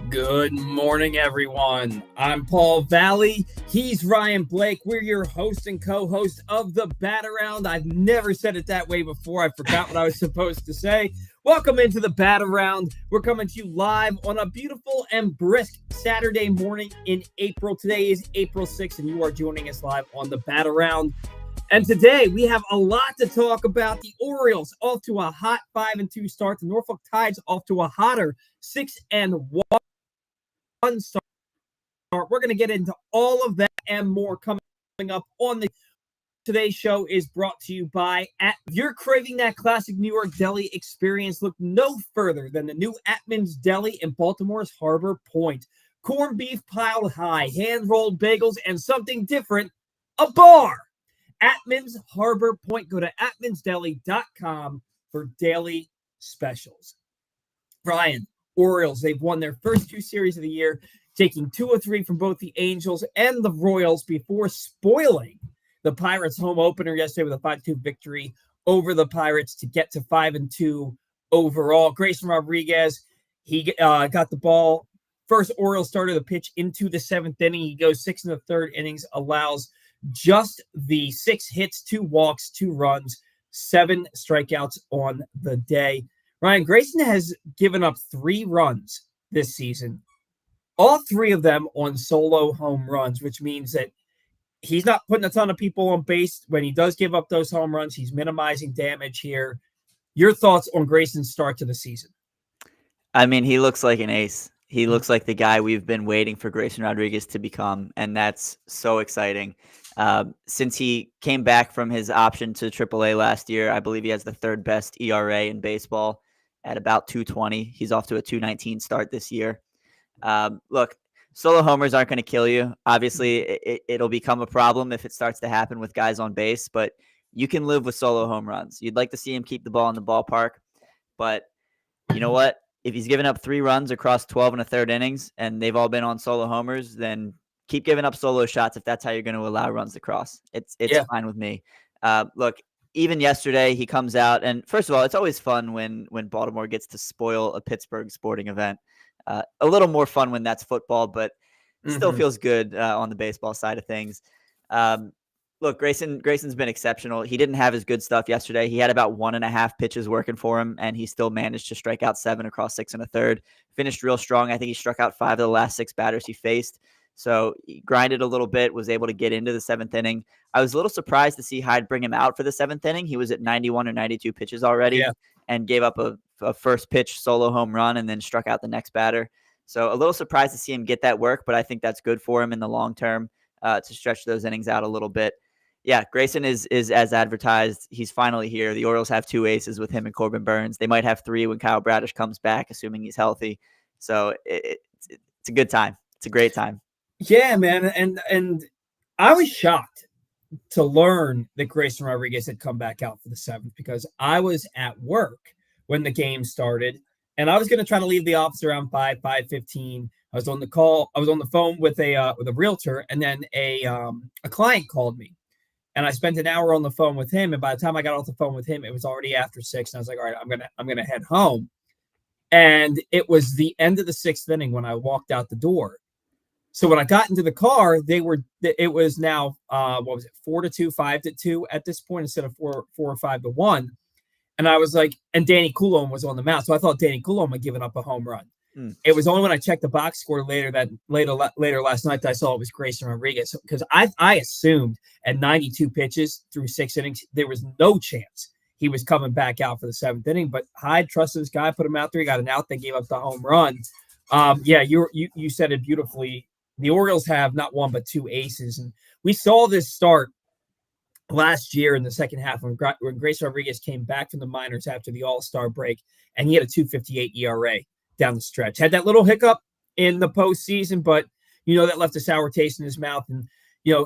Good morning, everyone. I'm Paul Valley. He's Ryan Blake. We're your host and co-host of the Bat Around. I've never said it that way before. I forgot what I was supposed to say. Welcome into the Bat Around. We're coming to you live on a beautiful and brisk Saturday morning in April. Today is April 6th, and you are joining us live on the Bat Around. And today we have a lot to talk about. The Orioles off to a hot 5-2 start. The Norfolk Tides off to a hotter 6-1 start. We're going to get into all of that and more coming up on the today's show is brought to you by if you're craving that classic New York deli experience, look no further than the new Atman's Deli in Baltimore's Harbor Point. Corned beef piled high, hand-rolled bagels, and something different, a bar. Atman's Harbor Point. Go to atmansdeli.com for daily specials. Ryan, Orioles, they've won their first two series of the year, taking 2 of 3 from both the Angels and the Royals before spoiling the Pirates' home opener yesterday with a 5-2 victory over the Pirates to get to 5-2 overall. Grayson Rodriguez, he got the ball. First Orioles starter the pitch into the 7th inning. He goes 6 in the 3rd innings, allows just the 6 hits, 2 walks, 2 runs, 7 strikeouts on the day. Ryan, Grayson has given up 3 runs this season, all 3 of them on solo home runs, which means that he's not putting a ton of people on base. When he does give up those home runs, he's minimizing damage here. Your thoughts on Grayson's start to the season? I mean, he looks like an ace. He looks like the guy we've been waiting for Grayson Rodriguez to become, and that's so exciting. Since he came back from his option to AAA last year, I believe he has the 3rd best ERA in baseball at about 2.20. He's off to a 2.19 start this year. Look, solo homers aren't going to kill you. Obviously, it'll become a problem if it starts to happen with guys on base, but you can live with solo home runs. You'd like to see him keep the ball in the ballpark, but you know what? If he's given up 3 runs across 12 and a 3rd innings and they've all been on solo homers, then keep giving up solo shots if that's how you're going to allow runs to cross. It's fine with me. Look, even yesterday he comes out, and first of all, it's always fun when Baltimore gets to spoil a Pittsburgh sporting event. A little more fun when that's football, but still feels good on the baseball side of things. Look, Grayson's been exceptional. He didn't have his good stuff yesterday. He had about 1.5 pitches working for him, and he still managed to strike out 7 across 6 1/3. Finished real strong. I think he struck out 5 of the last 6 batters he faced. So he grinded a little bit, was able to get into the 7th inning. I was a little surprised to see Hyde bring him out for the 7th inning. He was at 91 or 92 pitches already and gave up a first pitch solo home run and then struck out the next batter. So a little surprised to see him get that work, but I think that's good for him in the long term to stretch those innings out a little bit. Yeah, Grayson is as advertised. He's finally here. The Orioles have 2 aces with him and Corbin Burns. They might have 3 when Kyle Bradish comes back, assuming he's healthy. So it's a good time. It's a great time. Yeah, man. And I was shocked to learn that Grayson Rodriguez had come back out for the 7th because I was at work when the game started, and I was going to try to leave the office around 5:15. I was on the call. I was on the phone with a realtor, and then a client called me. And I spent an hour on the phone with him. And by the time I got off the phone with him, it was already after 6. And I was like, all right, I'm gonna head home. And it was the end of the 6th inning when I walked out the door. So when I got into the car, it was now, 4-2, 5-2 at this point instead of 4 or 5-1. And I was like, and Danny Coulombe was on the mound. So I thought Danny Coulombe had given up a home run. It was only when I checked the box score later last night that I saw it was Grayson Rodriguez, because I assumed at 92 pitches through 6 innings there was no chance he was coming back out for the 7th inning. But Hyde trusted this guy, put him out there. He got an out, then gave up the home run. You said it beautifully. The Orioles have not 1 but 2 aces, and we saw this start last year in the second half when Grayson Rodriguez came back from the minors after the All-Star break, and he had a 2.58 ERA. Down the stretch. Had that little hiccup in the postseason, but, that left a sour taste in his mouth. And,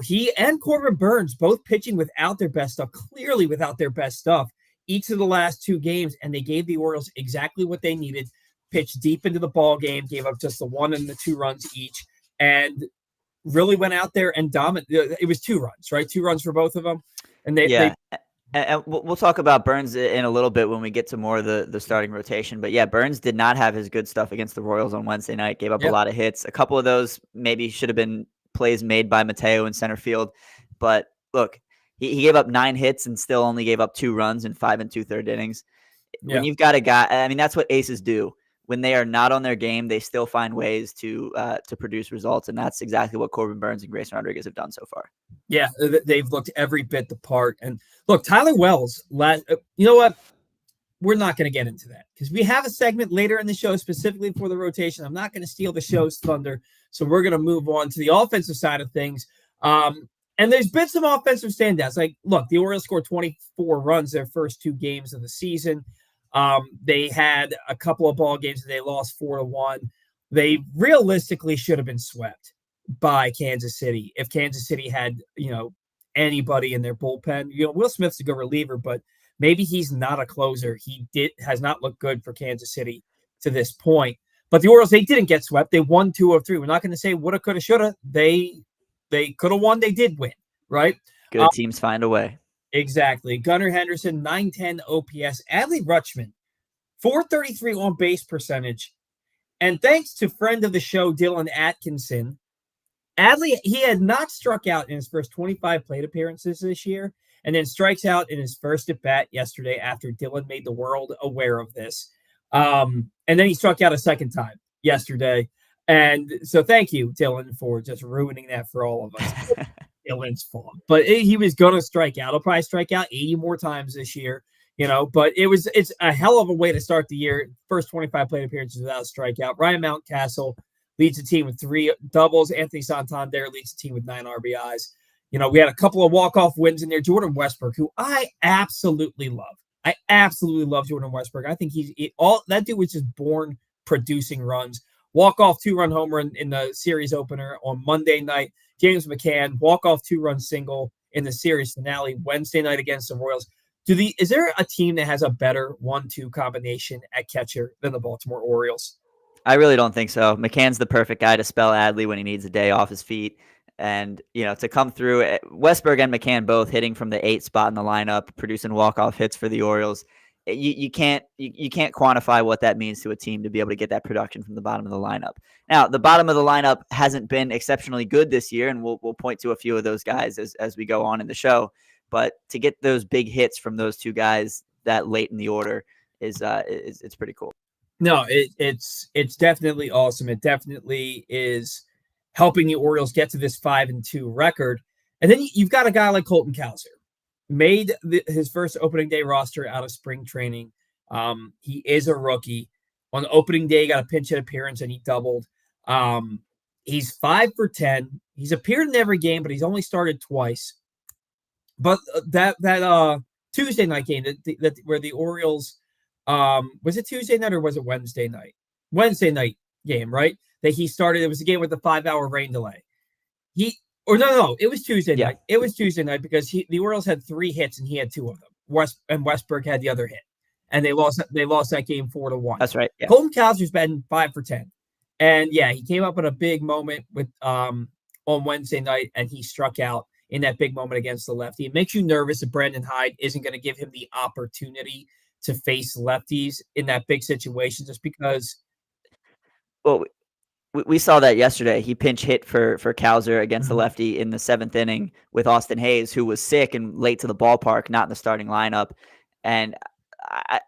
he and Corbin Burns both pitching without their best stuff, clearly without their best stuff, each of the last 2 games, and they gave the Orioles exactly what they needed, pitched deep into the ball game, gave up just the 1 and the 2 runs each, and really went out there and dominated. It was 2 runs, right? 2 runs for both of them. And they And we'll talk about Burns in a little bit when we get to more of the starting rotation. But yeah, Burns did not have his good stuff against the Royals on Wednesday night. Gave up a Yep. lot of hits. A couple of those maybe should have been plays made by Mateo in center field. But look, he gave up 9 hits and still only gave up 2 runs in 5 2/3 innings. When Yeah. you've got a guy, I mean, that's what aces do. When they are not on their game, they still find ways to produce results, and that's exactly what Corbin Burns and Grayson Rodriguez have done so far. Yeah, they've looked every bit the part. And look, Tyler Wells, you know what? We're not going to get into that because we have a segment later in the show specifically for the rotation. I'm not going to steal the show's thunder. So we're going to move on to the offensive side of things. And there's been some offensive standouts. Like, look, the Orioles scored 24 runs their first 2 games of the season. They had a couple of ball games that they lost 4-1. They realistically should have been swept by Kansas City if Kansas City had, anybody in their bullpen. Will Smith's a good reliever, but maybe he's not a closer. He has not looked good for Kansas City to this point. But the Orioles, they didn't get swept. They won 2 of 3. We're not going to say woulda, coulda, shoulda. They could have won. They did win, right? Good teams find a way. Exactly. Gunnar Henderson, 910 OPS. Adley Rutschman, 433 on base percentage. And thanks to friend of the show, Dylan Atkinson, Adley, he had not struck out in his first 25 plate appearances this year, and then strikes out in his first at bat yesterday after Dylan made the world aware of this. And then he struck out a second time yesterday. And so thank you, Dylan, for just ruining that for all of us. Dylan's fault. But he was going to strike out. He'll probably strike out 80 more times this year, but it's a hell of a way to start the year. First 25 plate appearances without a strikeout. Ryan Mountcastle leads the team with 3 doubles. Anthony Santander leads the team with 9 RBIs. We had a couple of walk-off wins in there. Jordan Westbrook, who I absolutely love. I absolutely love Jordan Westbrook. I think that dude was just born producing runs. Walk-off 2-run homer in the series opener on Monday night. James McCann, walk-off 2-run single in the series finale Wednesday night against the Royals. Is there a team that has a better 1-2 combination at catcher than the Baltimore Orioles? I really don't think so. McCann's the perfect guy to spell Adley when he needs a day off his feet. And, to come through, Westberg and McCann both hitting from the 8 spot in the lineup, producing walk-off hits for the Orioles. You can't quantify what that means to a team to be able to get that production from the bottom of the lineup. Now, the bottom of the lineup hasn't been exceptionally good this year, and we'll point to a few of those guys as we go on in the show. But to get those big hits from those 2 guys that late in the order is it's pretty cool. No, it's definitely awesome. It definitely is helping the Orioles get to this 5-2 record. And then you've got a guy like Colton Cowser, made his first opening day roster out of spring training. He is a rookie. On the opening day, he got a pinch hit appearance and he doubled. He's 5 for 10. He's appeared in every game, but he's only started twice. But that Tuesday night game that where the Orioles, was it Tuesday night or was it Wednesday night? Wednesday night game, right? That he started. It was a game with a 5-hour rain delay. No, it was Tuesday night. It was Tuesday night because the Orioles had 3 hits and he had 2 of them. Westberg had the other hit, and they lost that game 4-1. That's right. Yeah. Colton Cowser's been 5 for 10, and yeah, he came up with a big moment on Wednesday night, and he struck out in that big moment against the lefty. It makes you nervous that Brandon Hyde isn't going to give him the opportunity to face lefties in that big situation, just because. Well, we saw that yesterday. He pinch hit for Cowser against the lefty in the 7th inning with Austin Hayes, who was sick and late to the ballpark, not in the starting lineup. And I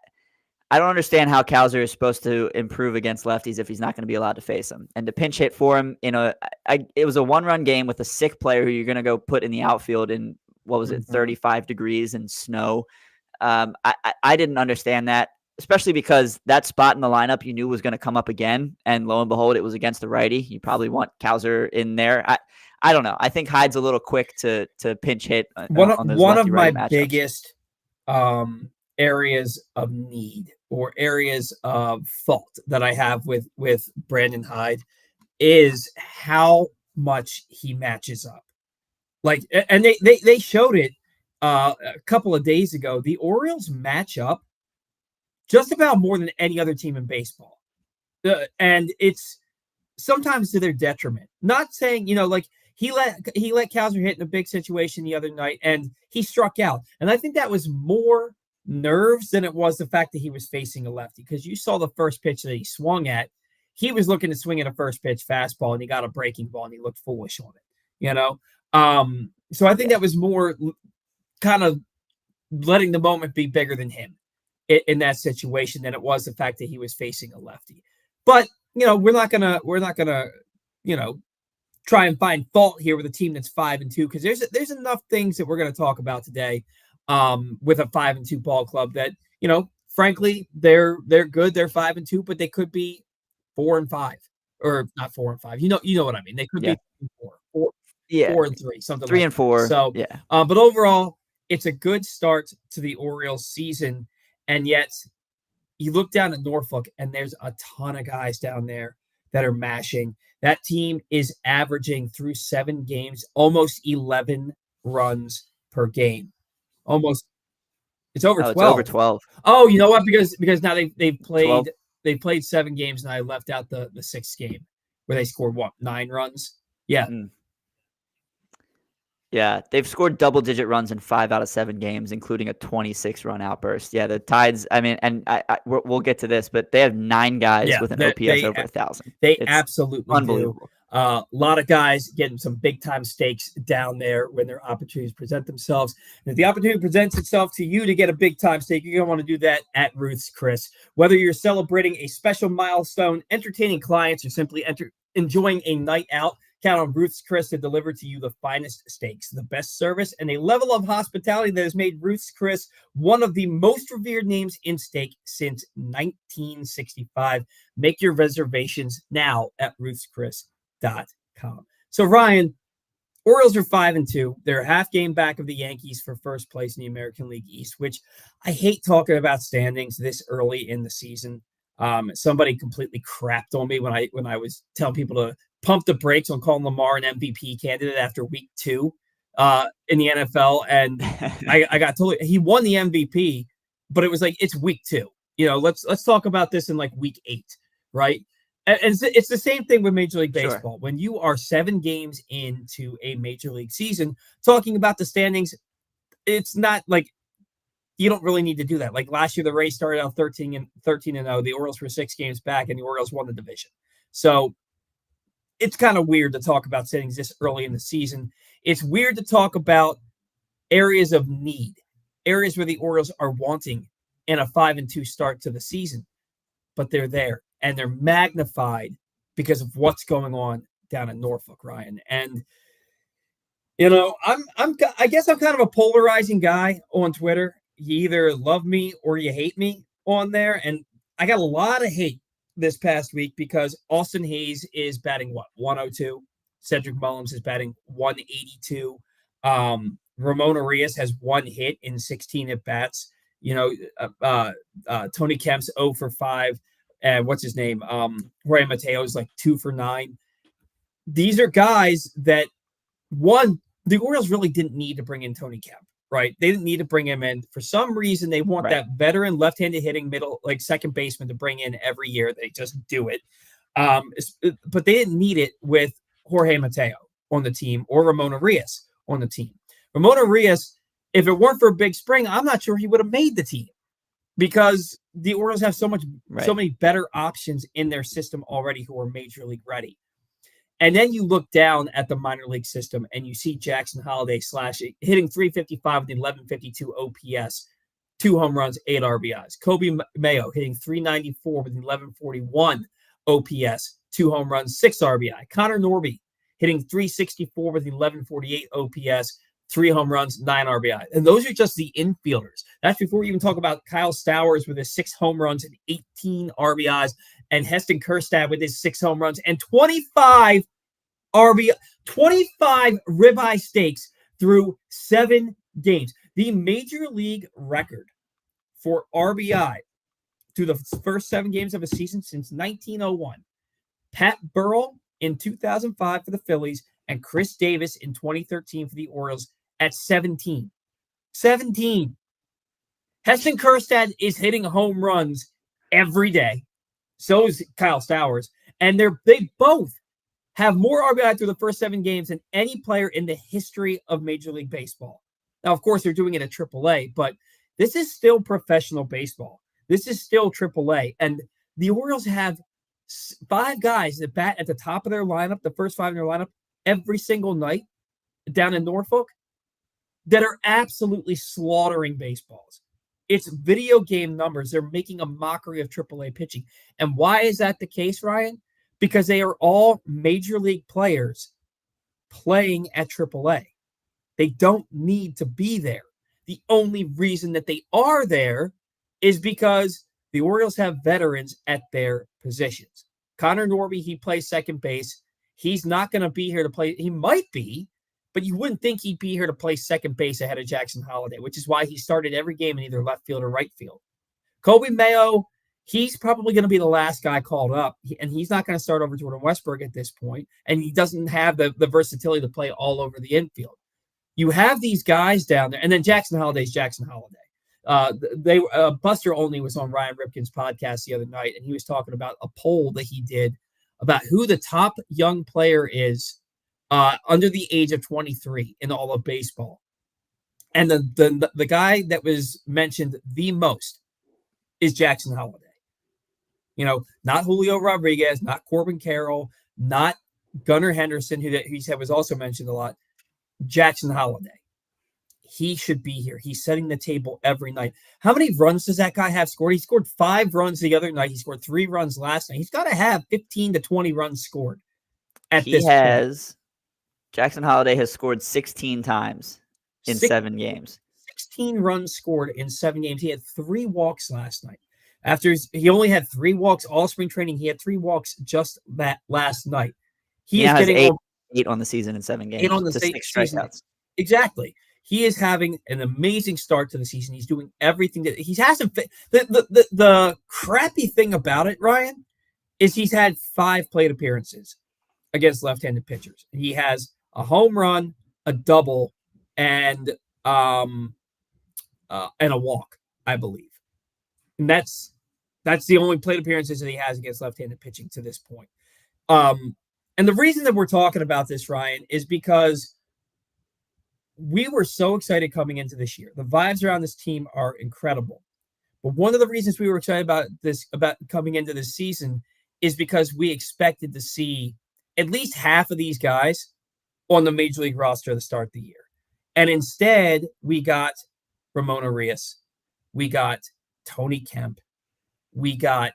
don't understand how Cowser is supposed to improve against lefties if he's not going to be allowed to face them. And to pinch hit for him it was a 1-run game with a sick player who you're going to go put in the outfield in, 35 degrees and snow. I didn't understand that, especially because that spot in the lineup you knew was going to come up again, and lo and behold, it was against the righty. You probably want Cowser in there. I don't know. I think Hyde's a little quick to pinch hit one of my matchups. biggest areas of need or areas of fault that I have with Brandon Hyde is how much he matches up. Like, and they showed it a couple of days ago. The Orioles match up just about more than any other team in baseball. And it's sometimes to their detriment. Not saying, He let Kowser hit in a big situation the other night, and he struck out. And I think that was more nerves than it was the fact that he was facing a lefty, because you saw the first pitch that he swung at. He was looking to swing at a first pitch fastball, and he got a breaking ball, and he looked foolish on it. So I think that was more kind of letting the moment be bigger than him in that situation than it was the fact that he was facing a lefty. But we're not gonna try and find fault here with a team that's 5-2, because there's enough things that we're going to talk about today with a 5-2 ball club that frankly they're good. They're 5-2, but they could be 4-5, or not 4-5. You know what I mean. They could be 4-3, something 3-4. So yeah. But overall, it's a good start to the Orioles season, and yet you look down at Norfolk, and there's a ton of guys down there that are mashing. That team is averaging through 7 games almost 11 runs per game. Almost, it's over 12. It's over 12. Oh, you know what? Because now they've played 12. 7 games, and I left out the 6th game where they scored 9 runs. Yeah. Yeah, they've scored double-digit runs in 5 out of 7 games, including a 26-run outburst. Yeah, the Tides. I mean, and we'll get to this, but they have 9 guys with an OPS over 1,000. It's absolutely unbelievable. Do. A lot of guys getting some big-time stakes down there when their opportunities present themselves. And if the opportunity presents itself to you to get a big-time stake, you're going to want to do that at Ruth's Chris. Whether you're celebrating a special milestone, entertaining clients, or simply enjoying a night out, count on Ruth's Chris to deliver to you the finest steaks, the best service, and a level of hospitality that has made Ruth's Chris one of the most revered names in steak since 1965. Make your reservations now at ruthschris.com. So, Ryan, Orioles are 5-2. They're a half game back of the Yankees for first place in the American League East, which I hate talking about standings this early in the season. Somebody completely crapped on me when I was telling people to pump the brakes on calling Lamar an MVP candidate after week 2 in the NFL. And I got told he won the MVP, but it was like, it's week 2. Let's talk about this in like week 8, right? And it's the same thing with Major League Baseball. Sure. When you are 7 games into a Major League season, talking about the standings, it's not like you don't really need to do that. Like last year, the Rays started out 13-0. The Orioles were 6 games back, and the Orioles won the division. So it's kind of weird to talk about standings this early in the season. It's weird to talk about areas of need, areas where the Orioles are wanting in a 5-2 start to the season, but they're there, and they're magnified because of what's going on down in Norfolk, Ryan. And I guess I'm kind of a polarizing guy on Twitter. You either love me or you hate me on there, and I got a lot of hate this past week because Austin Hayes is batting 102. Cedric Mullins is batting 182. Ramon Arias has 1 hit in 16 at bats. Tony Kemp's 0 for 5, and what's his name? Jorge Mateo is like 2 for 9. These are guys that the Orioles really didn't need to bring in Tony Kemp. Right, they didn't need to bring him in. For some reason, they want that veteran left-handed hitting middle, like second baseman, to bring in every year. They just do it. But they didn't need it with Jorge Mateo on the team or Ramon Arias on the team. Ramon Arias, if it weren't for a big spring, I'm not sure he would have made the team, because the Orioles have so many better options in their system already who are major league ready. And then you look down at the minor league system and you see Jackson Holiday hitting 355 with an 1152 OPS, 2 home runs, 8 RBIs. Kobe Mayo hitting 394 with an 1141 OPS, 2 home runs, 6 RBI. Connor Norby hitting 364 with an 1148 OPS, 3 home runs, 9 RBI. And those are just the infielders. That's before we even talk about Kyle Stowers with his 6 home runs and 18 RBIs, and Heston Kjerstad with his 6 home runs and 25 ribeye stakes through 7 games. The major league record for RBI through the first 7 games of a season since 1901. Pat Burrell in 2005 for the Phillies and Chris Davis in 2013 for the Orioles at 17. 17. Heston Kjerstad is hitting home runs every day. So is Kyle Stowers. And they both have more RBI through the first 7 games than any player in the history of Major League Baseball. Now, of course, they're doing it at AAA, but this is still professional baseball. This is still AAA. And the Orioles have 5 guys that bat at the top of their lineup, the first 5 in their lineup, every single night down in Norfolk that are absolutely slaughtering baseballs. It's video game numbers. They're making a mockery of AAA pitching. And why is that the case, Ryan? Because they are all major league players playing at AAA. They don't need to be there. The only reason that they are there is because the Orioles have veterans at their positions. Connor Norby, he plays second base. He's not going to be here to play. He might be, but you wouldn't think he'd be here to play second base ahead of Jackson Holliday, which is why he started every game in either left field or right field. Kobe Mayo, he's probably going to be the last guy called up, and he's not going to start over Jordan Westburg at this point, and he doesn't have the versatility to play all over the infield. You have these guys down there, and then Jackson Holliday's Jackson Holliday. Buster Olney was on Ryan Ripken's podcast the other night, and he was talking about a poll that he did about who the top young player is under the age of 23 in all of baseball. And the guy that was mentioned the most is Jackson Holliday. You know, not Julio Rodriguez, not Corbin Carroll, not Gunnar Henderson, who he said was also mentioned a lot. Jackson Holliday. He should be here. He's setting the table every night. How many runs does that guy have scored? He scored 5 runs the other night. He scored 3 runs last night. He's got to have 15 to 20 runs scored at this point. Jackson Holliday has scored 16 times in 7 games. 16 runs scored in 7 games. He had 3 walks last night. After he only had 3 walks all spring training, he had 3 walks just that last night. He is getting 8 on the season in 7 games. 8 on the 6 strikeouts. Exactly. He is having an amazing start to the season. He's doing everything that he hasn't. The crappy thing about it, Ryan, is he's had 5 plate appearances against left-handed pitchers. He has a home run, a double, and a walk, I believe. And that's the only plate appearances that he has against left-handed pitching to this point. And the reason that we're talking about this, Ryan, is because we were so excited coming into this year. The vibes around this team are incredible. But one of the reasons we were excited about coming into this season is because we expected to see at least half of these guys on the Major League roster to start the year. And instead, we got Ramon Arias. We got Tony Kemp. We got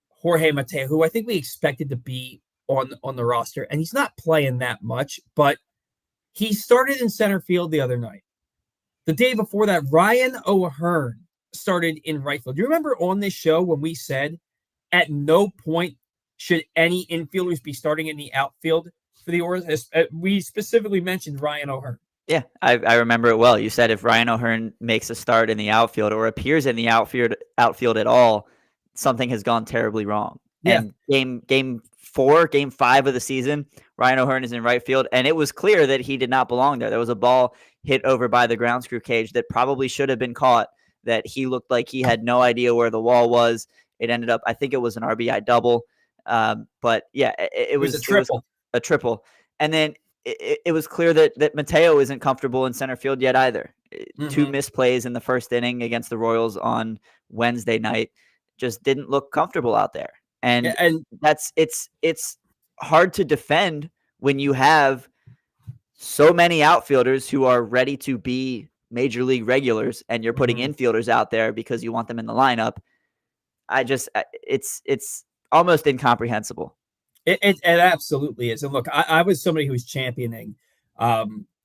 Jorge Mateo, who I think we expected to be on the roster. And he's not playing that much, but he started in center field the other night. The day before that, Ryan O'Hearn started in right field. Do you remember on this show when we said at no point should any infielders be starting in the outfield for the Orioles? We specifically mentioned Ryan O'Hearn. Yeah, I remember it well. You said if Ryan O'Hearn makes a start in the outfield or appears in the outfield at all, something has gone terribly wrong. Yeah. And game 5 of the season, Ryan O'Hearn is in right field, and it was clear that he did not belong there. There was a ball hit over by the ground screw cage that probably should have been caught, that he looked like he had no idea where the wall was. It ended up, I think it was an RBI double. But yeah, it was a triple. It was a triple. And then it was clear that Mateo isn't comfortable in center field yet either. Mm-hmm. 2 missed plays in the first inning against the Royals on Wednesday night. Just didn't look comfortable out there. And it's hard to defend when you have so many outfielders who are ready to be major league regulars and you're putting infielders out there because you want them in the lineup. It's almost incomprehensible. It absolutely is. And look, I was somebody who was championing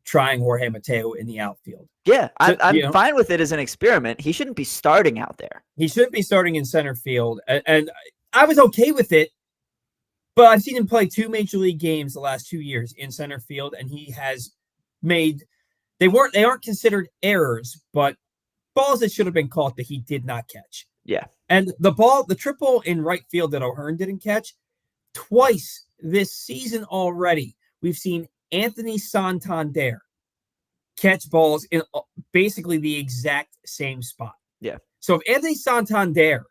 trying Jorge Mateo in the outfield. Yeah, I'm fine with it as an experiment. He shouldn't be starting out there. He shouldn't be starting in center field. And I was okay with it, but I've seen him play 2 major league games the last 2 years in center field, and he has made they aren't considered errors, but balls that should have been caught that he did not catch. Yeah. And the triple in right field that O'Hearn didn't catch, twice this season already, we've seen Anthony Santander catch balls in basically the exact same spot. Yeah. So if Anthony Santander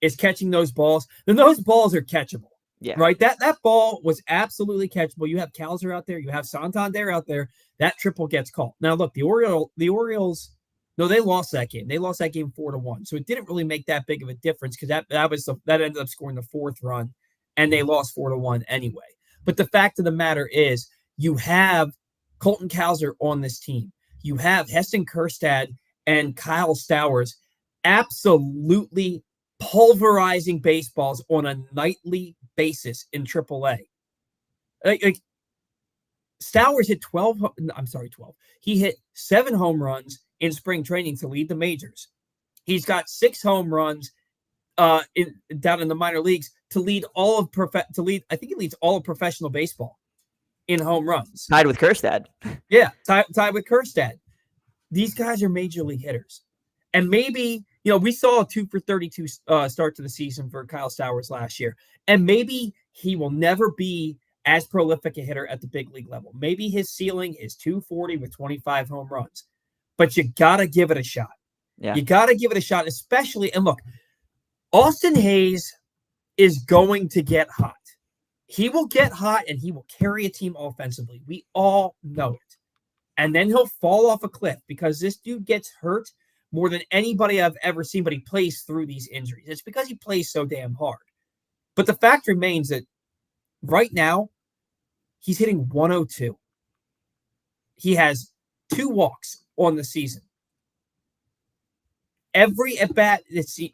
is catching those balls, then those balls are catchable. Yeah. right? That ball was absolutely catchable. You have Calzer out there, you have Santander out there. That triple gets called. Now look, the Orioles, no, they lost that game. They lost that game 4-1. So it didn't really make that big of a difference because that ended up scoring the fourth run, and they lost 4-1 anyway. But the fact of the matter is, you have Colton Cowser on this team. You have Heston Kjerstad and Kyle Stowers absolutely pulverizing baseballs on a nightly basis in AAA. Like Stowers hit 12. I'm sorry, 12. He hit 7 home runs in spring training to lead the majors. He's got 6 home runs down in the minor leagues to lead all of I think he leads all of professional baseball in home runs. Tied with Kjerstad. Yeah, tied with Kjerstad. These guys are major league hitters. And maybe, we saw a 2 for 32 start to the season for Kyle Stowers last year. And maybe he will never be as prolific a hitter at the big league level. Maybe his ceiling is 240 with 25 home runs. But you got to give it a shot. Yeah. You got to give it a shot, especially, and look, Austin Hayes is going to get hot. He will get hot and he will carry a team offensively. We all know it. And then he'll fall off a cliff because this dude gets hurt more than anybody I've ever seen, but he plays through these injuries. It's because he plays so damn hard. But the fact remains that right now, he's hitting 102. He has 2 walks on the season. Every at-bat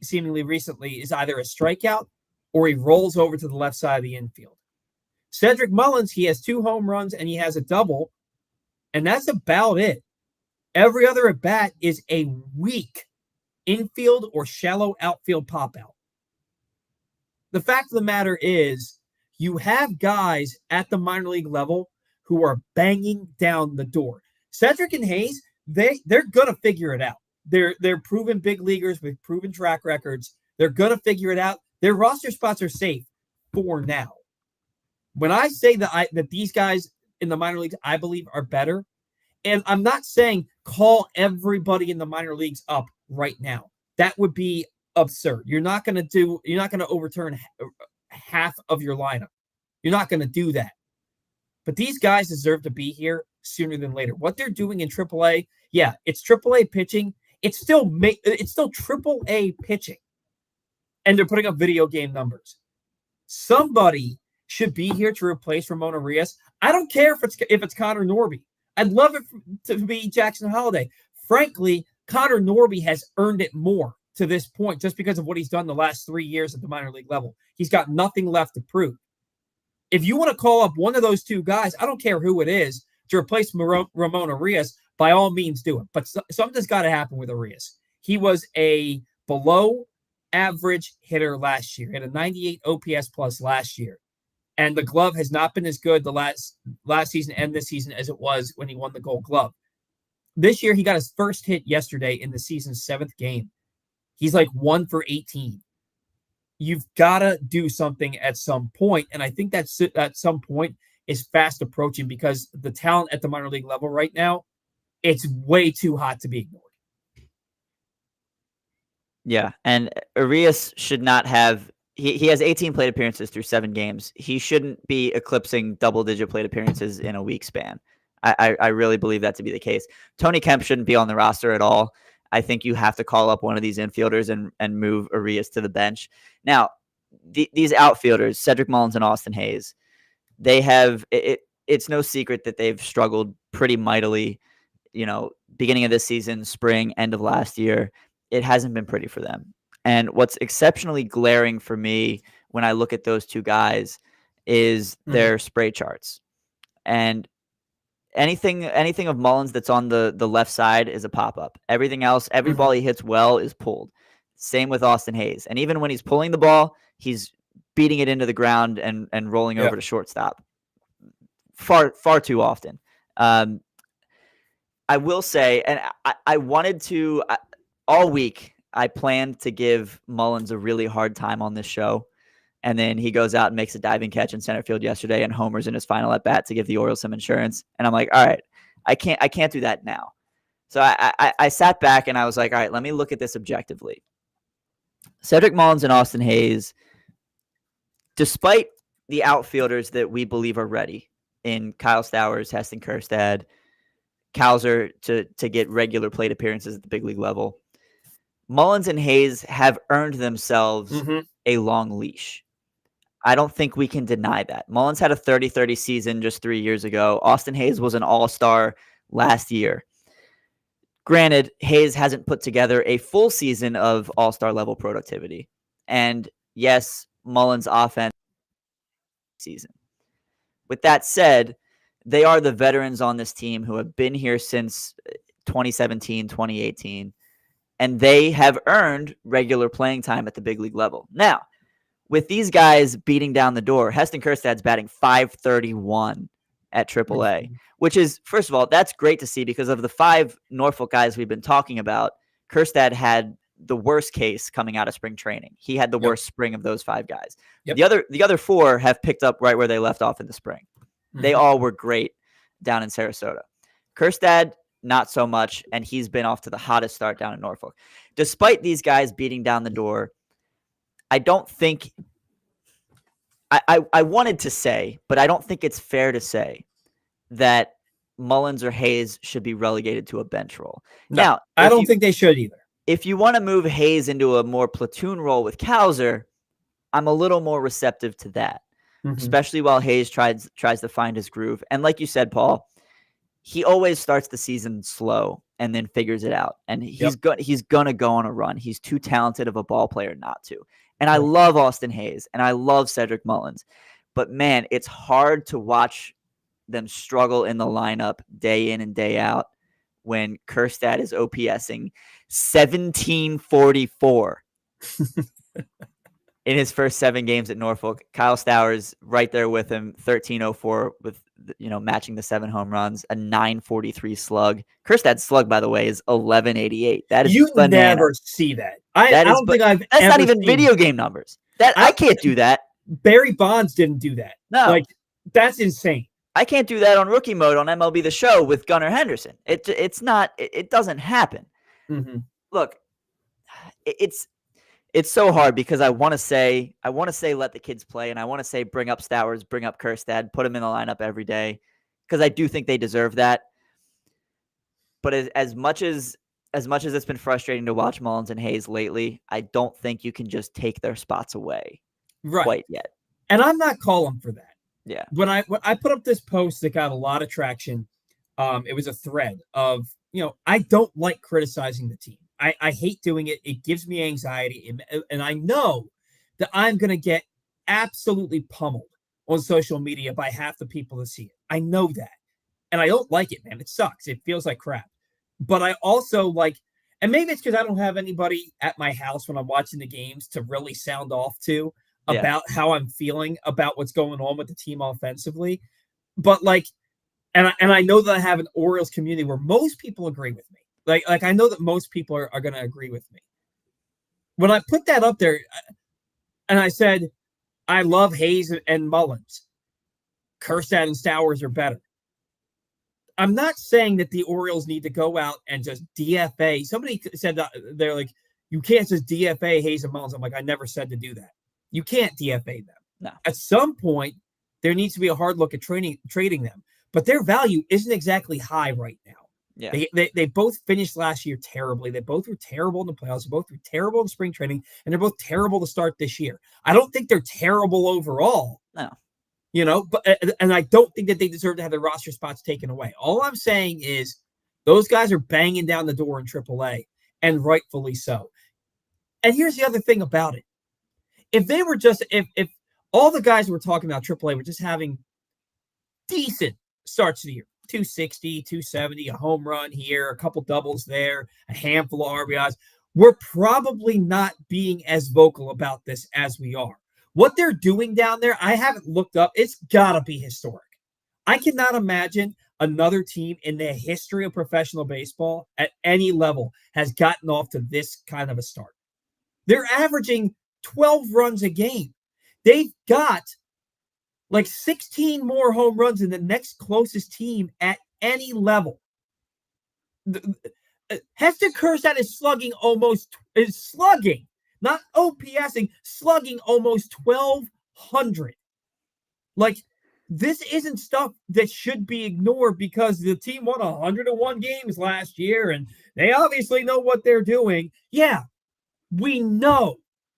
seemingly recently is either a strikeout or he rolls over to the left side of the infield. Cedric Mullins, he has 2 home runs and he has a double, and that's about it. Every other at-bat is a weak infield or shallow outfield pop-out. The fact of the matter is, you have guys at the minor league level who are banging down the door. Cedric and Hayes, they're going to figure it out. They're proven big leaguers with proven track records. They're going to figure it out. Their roster spots are safe for now. When I say that these guys in the minor leagues, I believe, are better, and I'm not saying call everybody in the minor leagues up right now. That would be absurd. You're not going to overturn half of your lineup. You're not going to do that. But these guys deserve to be here sooner than later. What they're doing in AAA, yeah, it's AAA pitching. It's still AAA pitching. And they're putting up video game numbers. Somebody should be here to replace Ramon Arias. I don't care if it's Connor Norby. I'd love it to be Jackson Holliday. Frankly, Connor Norby has earned it more to this point just because of what he's done the last 3 years at the minor league level. He's got nothing left to prove. If you want to call up one of those 2 guys, I don't care who it is, to replace Ramon Arias, by all means do it. But something's got to happen with Arias. He was a below average hitter last year. He had a 98 OPS plus last year. And the glove has not been as good the last season and this season as it was when he won the Gold Glove. This year, he got his first hit yesterday in the season's 7th game. He's like 1 for 18. You've got to do something at some point. And I think that's at some point is fast approaching because the talent at the minor league level right now, it's way too hot to be ignored. Yeah, and Arias should not have. He has 18 plate appearances through 7 games. He shouldn't be eclipsing double-digit plate appearances in a week span. I really believe that to be the case. Tony Kemp shouldn't be on the roster at all. I think you have to call up one of these infielders and move Arias to the bench. Now, these outfielders, Cedric Mullins and Austin Hayes, they have it's no secret that they've struggled pretty mightily, beginning of this season, spring, end of last year. It hasn't been pretty for them. And what's exceptionally glaring for me when I look at those 2 guys is their spray charts. And anything of Mullins that's on the left side is a pop-up. Everything else, every ball he hits well is pulled. Same with Austin Hayes. And even when he's pulling the ball, he's beating it into the ground and rolling over to shortstop. Far too often. I will say, and I wanted to, all week, I planned to give Mullins a really hard time on this show. And then he goes out and makes a diving catch in center field yesterday and homers in his final at bat to give the Orioles some insurance. And I'm like, all right, I can't do that now. So I sat back and I was like, all right, let me look at this objectively. Cedric Mullins and Austin Hayes, despite the outfielders that we believe are ready in Kyle Stowers, Heston Kjerstad, Cowser to get regular plate appearances at the big league level. Mullins and Hayes have earned themselves a long leash. I don't think we can deny that. Mullins had a 30-30 season just 3 years ago. Austin Hayes was an all-star last year. Granted, Hayes hasn't put together a full season of all-star level productivity. And yes, Mullins' offense season. With that said, they are the veterans on this team who have been here since 2017, 2018, and they have earned regular playing time at the big league level. Now, with these guys beating down the door, Heston Kjerstad's batting .531 at AAA, which is, first of all, that's great to see because of the 5 Norfolk guys we've been talking about, Kjerstad had the worst case coming out of spring training. He had the worst spring of those 5 guys. The other 4 have picked up right where they left off in the spring. They all were great down in Sarasota. Kjerstad, not so much, and he's been off to the hottest start down in Norfolk. Despite these guys beating down the door, I don't think I wanted to say, but I don't think it's fair to say that Mullins or Hayes should be relegated to a bench role. No, now, I don't think they should either. If you want to move Hayes into a more platoon role with Cowser, I'm a little more receptive to that, especially while Hayes tries to find his groove. And like you said, Paul, he always starts the season slow and then figures it out. And he's gonna go on a run. He's too talented of a ball player not to. And I love Austin Hayes and I love Cedric Mullins. But man, it's hard to watch them struggle in the lineup day in and day out when Kjerstad is OPSing 1744 in his first 7 games at Norfolk. Kyle Stowers right there with him, 1304 with matching the 7 home runs, a 943 slug. Kjerstad's slug, by the way, is 1188. That is bananas. Never see that. I don't think I've. That's not even video game numbers. I can't do that. Barry Bonds didn't do that. No, that's insane. I can't do that on rookie mode on MLB The Show with Gunnar Henderson. It's not. It doesn't happen. Look, it's so hard because I want to say let the kids play, and I want to say bring up Stowers, bring up Kjerstad, put them in the lineup every day because I do think they deserve that. But as much as it's been frustrating to watch Mullins and Hayes lately, I don't think you can just take their spots away quite yet. And I'm not calling for that. Yeah. When I put up this post that got a lot of traction, it was a thread of, I don't like criticizing the team. I hate doing it. It gives me anxiety. And I know that I'm going to get absolutely pummeled on social media by half the people that see it. I know that. And I don't like it, man. It sucks. It feels like crap. But I also and maybe it's because I don't have anybody at my house when I'm watching the games to really sound off to about how I'm feeling about what's going on with the team offensively. But and I know that I have an Orioles community where most people agree with me. I know that most people are going to agree with me. When I put that up there and I said, I love Hayes and Mullins, Kjerstad and Stowers are better. I'm not saying that the Orioles need to go out and just DFA. Somebody said that they're like, you can't just DFA Hayes and Mullins. I'm like, I never said to do that. You can't DFA them. No. At some point, there needs to be a hard look at trading them. But their value isn't exactly high right now. Yeah. They both finished last year terribly. They both were terrible in the playoffs. They both were terrible in spring training, and they're both terrible to start this year. I don't think they're terrible overall. No. But and I don't think that they deserve to have their roster spots taken away. All I'm saying is those guys are banging down the door in AAA, and rightfully so. And here's the other thing about it. If they were just if all the guys we're talking about AAA were just having decent starts to the year, 260, 270, a home run here, a couple doubles there, a handful of RBIs, we're probably not being as vocal about this as we are. What they're doing down there, I haven't looked up. It's got to be historic. I cannot imagine another team in the history of professional baseball at any level has gotten off to this kind of a start. They're averaging 12 runs a game. They've got 16 more home runs than the next closest team at any level. Heston Kjerstad is slugging, not OPSing, slugging almost 1,200. Like, this isn't stuff that should be ignored because the team won 101 games last year and they obviously know what they're doing. Yeah, we know.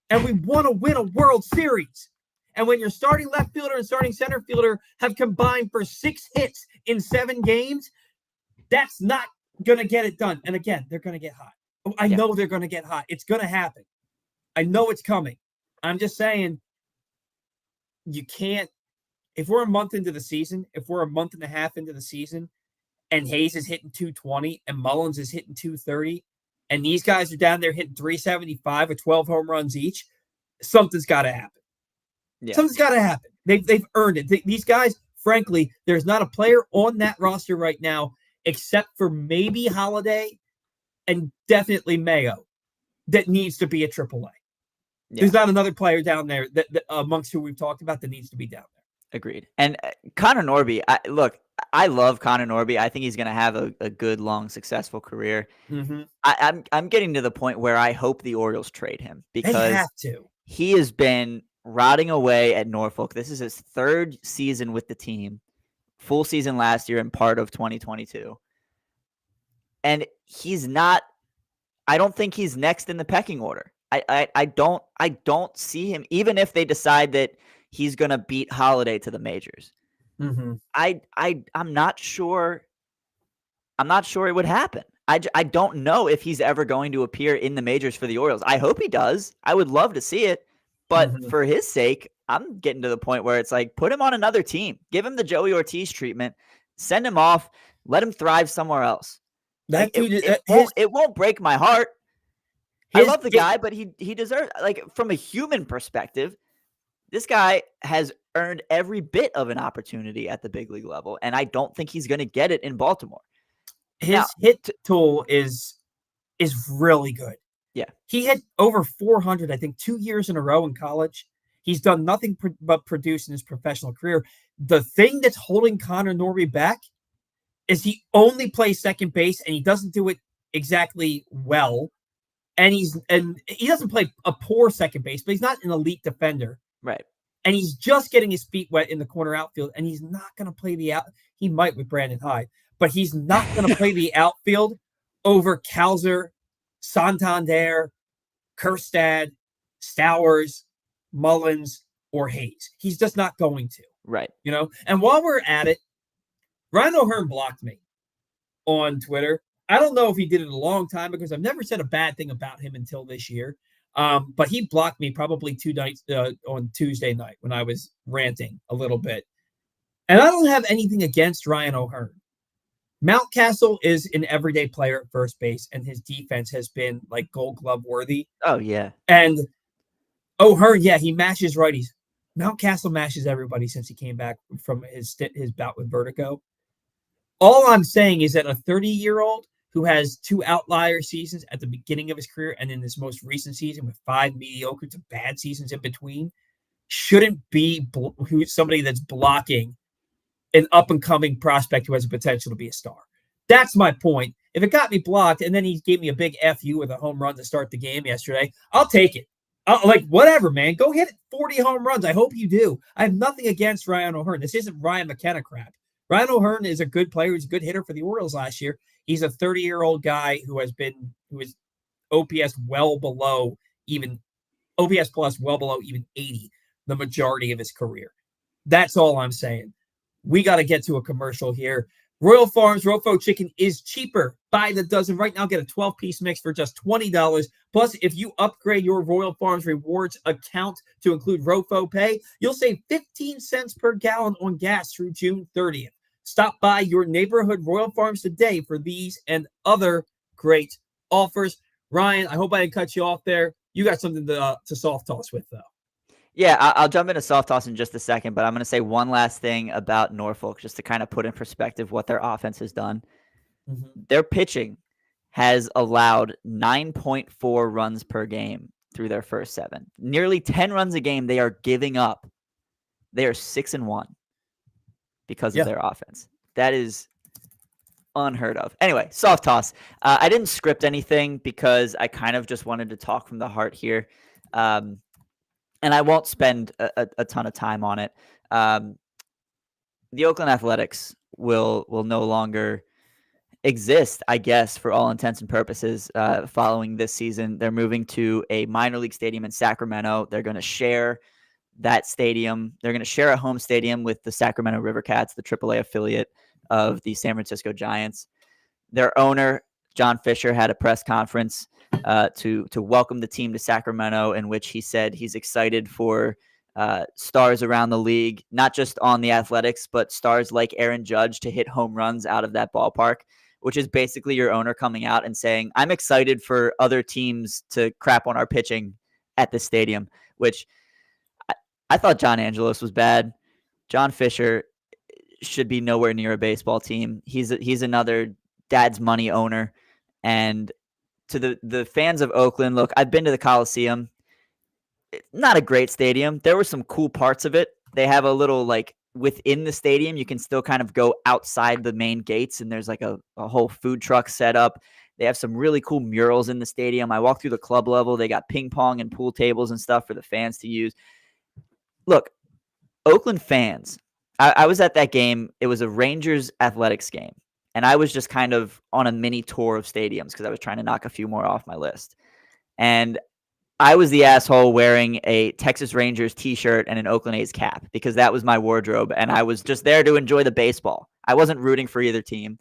And we want to win a World Series. And when your starting left fielder and starting center fielder have combined for 6 hits in 7 games, that's not going to get it done. And again, they're going to get hot. I know they're going to get hot. It's going to happen. I know it's coming. I'm just saying, you can't, if we're a month into the season, if we're a month and a half into the season, and Hayes is hitting 220 and Mullins is hitting 230, and these guys are down there hitting 375 with 12 home runs each, something's got to happen. Yeah. Something's got to happen. They've earned it. These guys, frankly, there's not a player on that roster right now, except for maybe Holiday and definitely Mayo, that needs to be a AAA. Yeah. There's not another player down there that amongst who we've talked about that needs to be down there. Agreed. And Connor Norby, I love Connor Norby. I think he's going to have a good, long, successful career. Mm-hmm. I'm getting to the point where I hope the Orioles trade him because they have to. He has been rotting away at Norfolk. This is his 3rd season with the team, full season last year and part of 2022. And he's not. I don't think he's next in the pecking order. I don't see him, even if they decide that he's going to beat Holiday to the majors. Mm-hmm. I'm not sure. I'm not sure it would happen. I don't know if he's ever going to appear in the majors for the Orioles. I hope he does. I would love to see it. But for his sake, I'm getting to the point where it's like, put him on another team. Give him the Joey Ortiz treatment. Send him off. Let him thrive somewhere else. It won't break my heart. I love the guy, but he deserves, like, from a human perspective, this guy has earned every bit of an opportunity at the big league level, and I don't think he's going to get it in Baltimore. His hit tool is really good. Yeah. He hit over 400, I think, 2 years in a row in college. He's done nothing but produce in his professional career. The thing that's holding Connor Norby back is he only plays second base, and he doesn't do it exactly well. And he doesn't play a poor second base, but he's not an elite defender. Right. And he's just getting his feet wet in the corner outfield, and he's not going to play the out. He might with Brandon Hyde, but he's not going to play the outfield over Kalzer, Santander, Kerstad, Stowers, Mullins, or Hayes. He's just not going to. Right. You know? And while we're at it, Ryan O'Hearn blocked me on Twitter. I don't know if he did it a long time because I've never said a bad thing about him until this year. But he blocked me probably 2 nights on Tuesday night when I was ranting a little bit. And I don't have anything against Ryan O'Hearn. Mountcastle is an everyday player at first base, and his defense has been like Gold Glove worthy. Oh, yeah. And O'Hearn, yeah, he mashes righties. Mountcastle mashes everybody since he came back from his bout with vertigo. All I'm saying is that a 30-year-old who has 2 outlier seasons at the beginning of his career and in this most recent season with 5 mediocre to bad seasons in between shouldn't be somebody that's blocking an up-and-coming prospect who has a potential to be a star. That's my point. If it got me blocked and then he gave me a big FU with a home run to start the game yesterday, I'll take it. Whatever, man. Go hit 40 home runs. I hope you do. I have nothing against Ryan O'Hearn. This isn't Ryan McKenna crap. Ryan O'Hearn is a good player. He's a good hitter for the Orioles last year. He's a 30-year-old guy who is OPS well below even OPS plus well below even 80 the majority of his career. That's all I'm saying. We got to get to a commercial here. Royal Farms Rofo chicken is cheaper by the dozen. Right now, get a 12-piece mix for just $20. Plus, if you upgrade your Royal Farms Rewards account to include Rofo Pay, you'll save 15 cents per gallon on gas through June 30th. Stop by your neighborhood Royal Farms today for these and other great offers. Ryan, I hope I didn't cut you off there. You got something to soft toss with, though. Yeah, I'll jump into soft toss in just a second, but I'm going to say one last thing about Norfolk just to kind of put in perspective what their offense has done. Mm-hmm. Their pitching has allowed 9.4 runs per game through their first 7. Nearly 10 runs a game they are giving up. They are 6-1 because of their offense. That is unheard of. Anyway, soft toss. I didn't script anything because I kind of just wanted to talk from the heart here. And I won't spend a ton of time on it. the Oakland Athletics will no longer exist, I guess, for all intents and purposes. Following this season, they're moving to a minor league stadium in Sacramento. They're going to share that stadium. They're going to share a home stadium with the Sacramento River Cats, the AAA affiliate of the San Francisco Giants. Their owner, John Fisher, had a press conference to welcome the team to Sacramento, in which he said he's excited for stars around the league, not just on the Athletics, but stars like Aaron Judge to hit home runs out of that ballpark, which is basically your owner coming out and saying, I'm excited for other teams to crap on our pitching at the stadium, which I thought John Angelos was bad. John Fisher should be nowhere near a baseball team. He's another dad's money owner. And to the fans of Oakland, look, I've been to the Coliseum. Not a great stadium. There were some cool parts of it. They have a little, like, within the stadium, you can still kind of go outside the main gates, and there's like a whole food truck set up. They have some really cool murals in the stadium. I walked through the club level. They got ping pong and pool tables and stuff for the fans to use. Look, Oakland fans, I was at that game. It was a Rangers Athletics game, and I was just kind of on a mini tour of stadiums because I was trying to knock a few more off my list. And I was the asshole wearing a Texas Rangers t-shirt and an Oakland A's cap because that was my wardrobe, and I was just there to enjoy the baseball. I wasn't rooting for either team,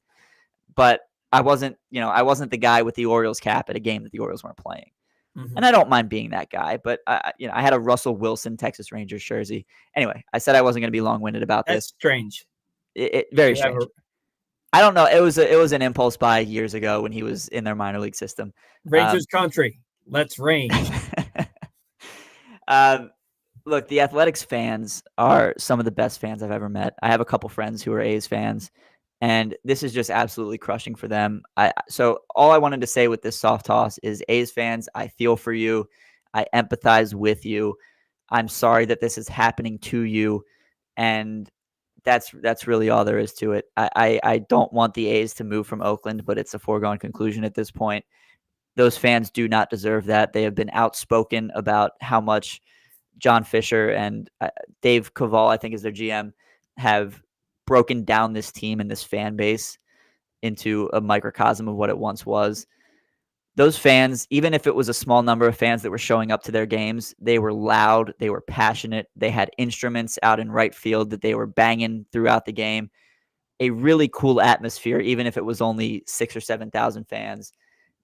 but I wasn't the guy with the Orioles cap at a game that the Orioles weren't playing. Mm-hmm. And I don't mind being that guy, but I had a Russell Wilson Texas Rangers jersey. Anyway, I said I wasn't going to be long-winded about this. That's strange. Very strange. I don't know. It was an impulse buy years ago when he was in their minor league system. Rangers country. Let's range. Look, the Athletics fans are some of the best fans I've ever met. I have a couple friends who are A's fans, and this is just absolutely crushing for them. So all I wanted to say with this soft toss is, A's fans, I feel for you. I empathize with you. I'm sorry that this is happening to you, and that's really all there is to it. I don't want the A's to move from Oakland, but it's a foregone conclusion at this point. Those fans do not deserve that. They have been outspoken about how much John Fisher and Dave Cavall, I think is their GM, have broken down this team and this fan base into a microcosm of what it once was. Those fans, even if it was a small number of fans that were showing up to their games, they were loud, they were passionate, they had instruments out in right field that they were banging throughout the game. A really cool atmosphere, even if it was only 6,000 or 7,000 fans.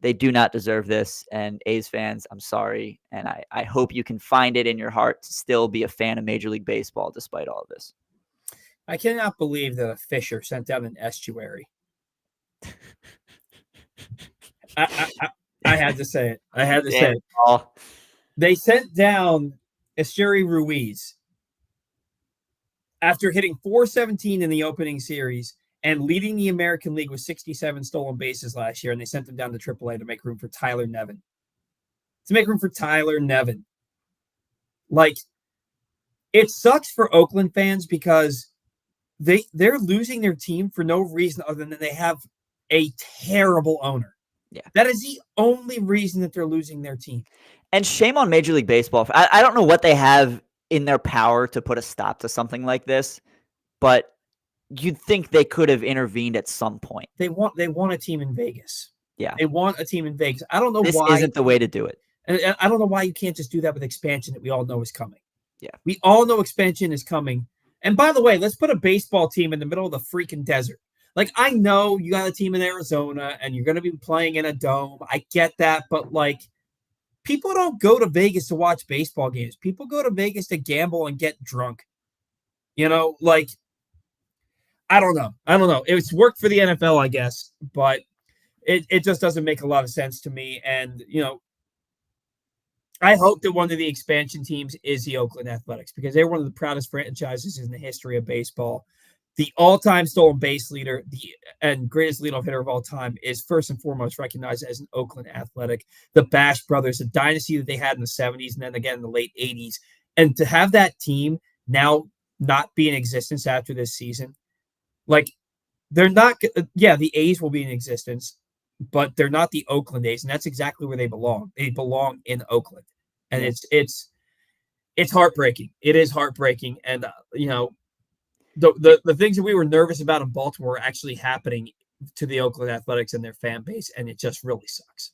They do not deserve this, and A's fans, I'm sorry, and I hope you can find it in your heart to still be a fan of Major League Baseball despite all of this. I cannot believe that a Fisher sent down an estuary. I had to say it. I had to say it. They sent down Estuary Ruiz after hitting .417 in the opening series and leading the American League with 67 stolen bases last year, and they sent him down to AAA to make room for Tyler Nevin. Like, it sucks for Oakland fans because they're losing their team for no reason other than they have a terrible owner. Yeah. That is the only reason that they're losing their team. And shame on Major League Baseball. I don't know what they have in their power to put a stop to something like this, but you'd think they could have intervened at some point. They want a team in Vegas. Yeah. They want a team in Vegas. I don't know why. This isn't the way to do it. And I don't know why you can't just do that with expansion that we all know is coming. Yeah. We all know expansion is coming. And by the way, let's put a baseball team in the middle of the freaking desert. Like, I know you got a team in Arizona and you're going to be playing in a dome. I get that. But, like, people don't go to Vegas to watch baseball games. People go to Vegas to gamble and get drunk. Like, I don't know. It's worked for the NFL, I guess, but it just doesn't make a lot of sense to me. And, I hope that one of the expansion teams is the Oakland Athletics because they're one of the proudest franchises in the history of baseball. The all-time stolen base leader and greatest leadoff hitter of all time is first and foremost recognized as an Oakland Athletic. The Bash brothers, a dynasty that they had in the 70s and then again in the late 80s. And to have that team now not be in existence after this season, like, they're not – the A's will be in existence, but they're not the Oakland A's, and that's exactly where they belong. They belong in Oakland, and it's heartbreaking. It is heartbreaking, and the things that we were nervous about in Baltimore are actually happening to the Oakland Athletics and their fan base, and it just really sucks.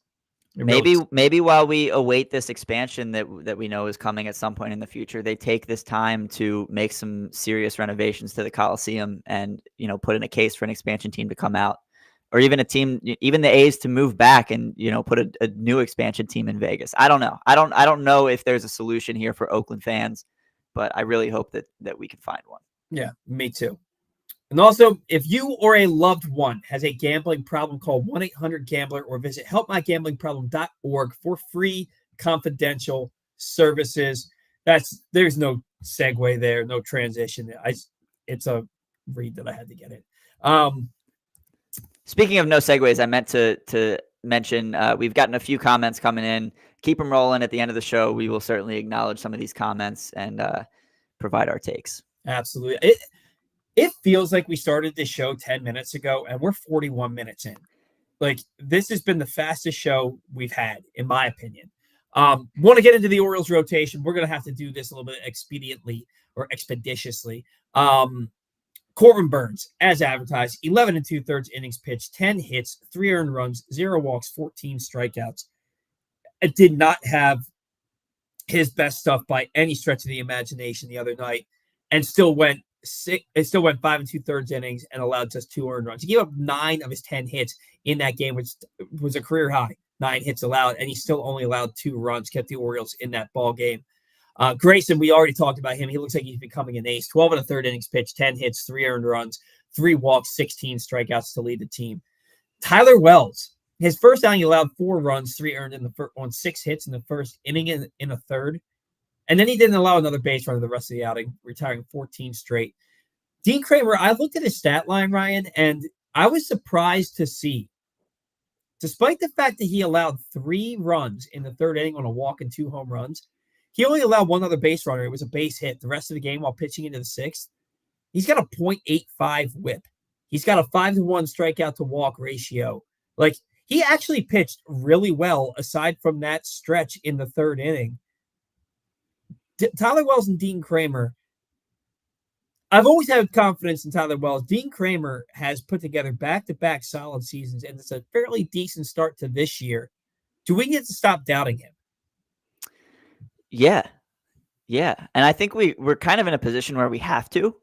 Maybe while we await this expansion that we know is coming at some point in the future, they take this time to make some serious renovations to the Coliseum and put in a case for an expansion team to come out, or even even the A's to move back and put a new expansion team in Vegas. I don't know. I don't know if there's a solution here for Oakland fans, but I really hope that we can find one. Yeah, me too. And also, if you or a loved one has a gambling problem, call 1-800-GAMBLER or visit helpmygamblingproblem.org for free confidential services. There's no segue there, no transition. It's a read that I had to get in. Speaking of no segues, I meant to mention we've gotten a few comments coming in. Keep them rolling. At the end of the show, we will certainly acknowledge some of these comments and provide our takes. Absolutely. It feels like we started this show 10 minutes ago, and we're 41 minutes in. Like, this has been the fastest show we've had, in my opinion. Want to get into the Orioles rotation. We're going to have to do this a little bit expeditiously. Corbin Burns, as advertised, 11 2/3 innings pitched, 10 hits, 3 earned runs, 0 walks, 14 strikeouts. It did not have his best stuff by any stretch of the imagination the other night, and still went 5 2/3 innings and allowed just 2 earned runs. He gave up 9 of his 10 hits in that game, which was a career high. 9 hits allowed, and he still only allowed 2 runs, kept the Orioles in that ball game. Grayson, we already talked about him. He looks like he's becoming an ace. 12 1/3 innings pitched, 10 hits, 3 earned runs, 3 walks, 16 strikeouts to lead the team. Tyler Wells, his first outing, he allowed 4 runs, 3 earned on 6 hits in the first inning in a third. And then he didn't allow another base runner the rest of the outing, retiring 14 straight. Dean Kramer, I looked at his stat line, Ryan, and I was surprised to see, despite the fact that he allowed 3 runs in the third inning on a walk and 2 home runs, he only allowed 1 other base runner. It was a base hit the rest of the game while pitching into the 6th. He's got a .85 whip. He's got a 5-to-1 strikeout to walk ratio. Like, he actually pitched really well aside from that stretch in the third inning. Tyler Wells and Dean Kramer, I've always had confidence in Tyler Wells. Dean Kramer has put together back-to-back solid seasons, and it's a fairly decent start to this year. Do we get to stop doubting him? Yeah. And I think we're kind of in a position where we have to,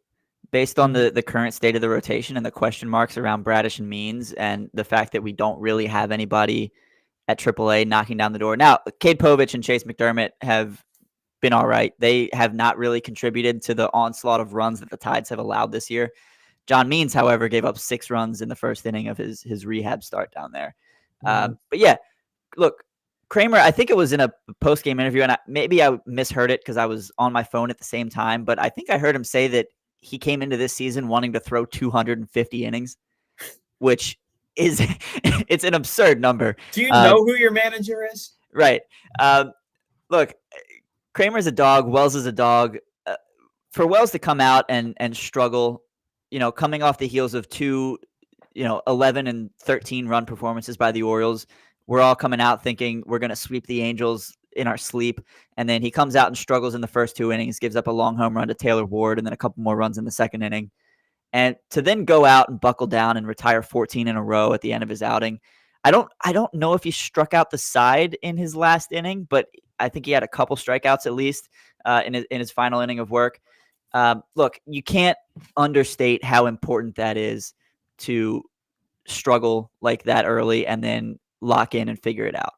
based on the current state of the rotation and the question marks around Bradish and Means and the fact that we don't really have anybody at AAA knocking down the door. Now, Cade Povich and Chase McDermott have been all right. They have not really contributed to the onslaught of runs that the Tides have allowed this year. John Means, however, gave up 6 runs in the first inning of his rehab start down there. But yeah, look, Kramer, I think it was in a post-game interview, and maybe I misheard it because I was on my phone at the same time, but I think I heard him say that he came into this season wanting to throw 250 innings, which is it's an absurd number. Do you know who your manager is? Right. Look, Kramer's a dog. Wells is a dog. For Wells to come out and struggle, coming off the heels of 2, 11 and 13 run performances by the Orioles, we're all coming out thinking we're going to sweep the Angels in our sleep. And then he comes out and struggles in the first 2 innings, gives up a long home run to Taylor Ward, and then a couple more runs in the second inning. And to then go out and buckle down and retire 14 in a row at the end of his outing. I don't know if he struck out the side in his last inning, but I think he had a couple strikeouts at least in his final inning of work. Look, you can't understate how important that is to struggle like that early and then lock in and figure it out.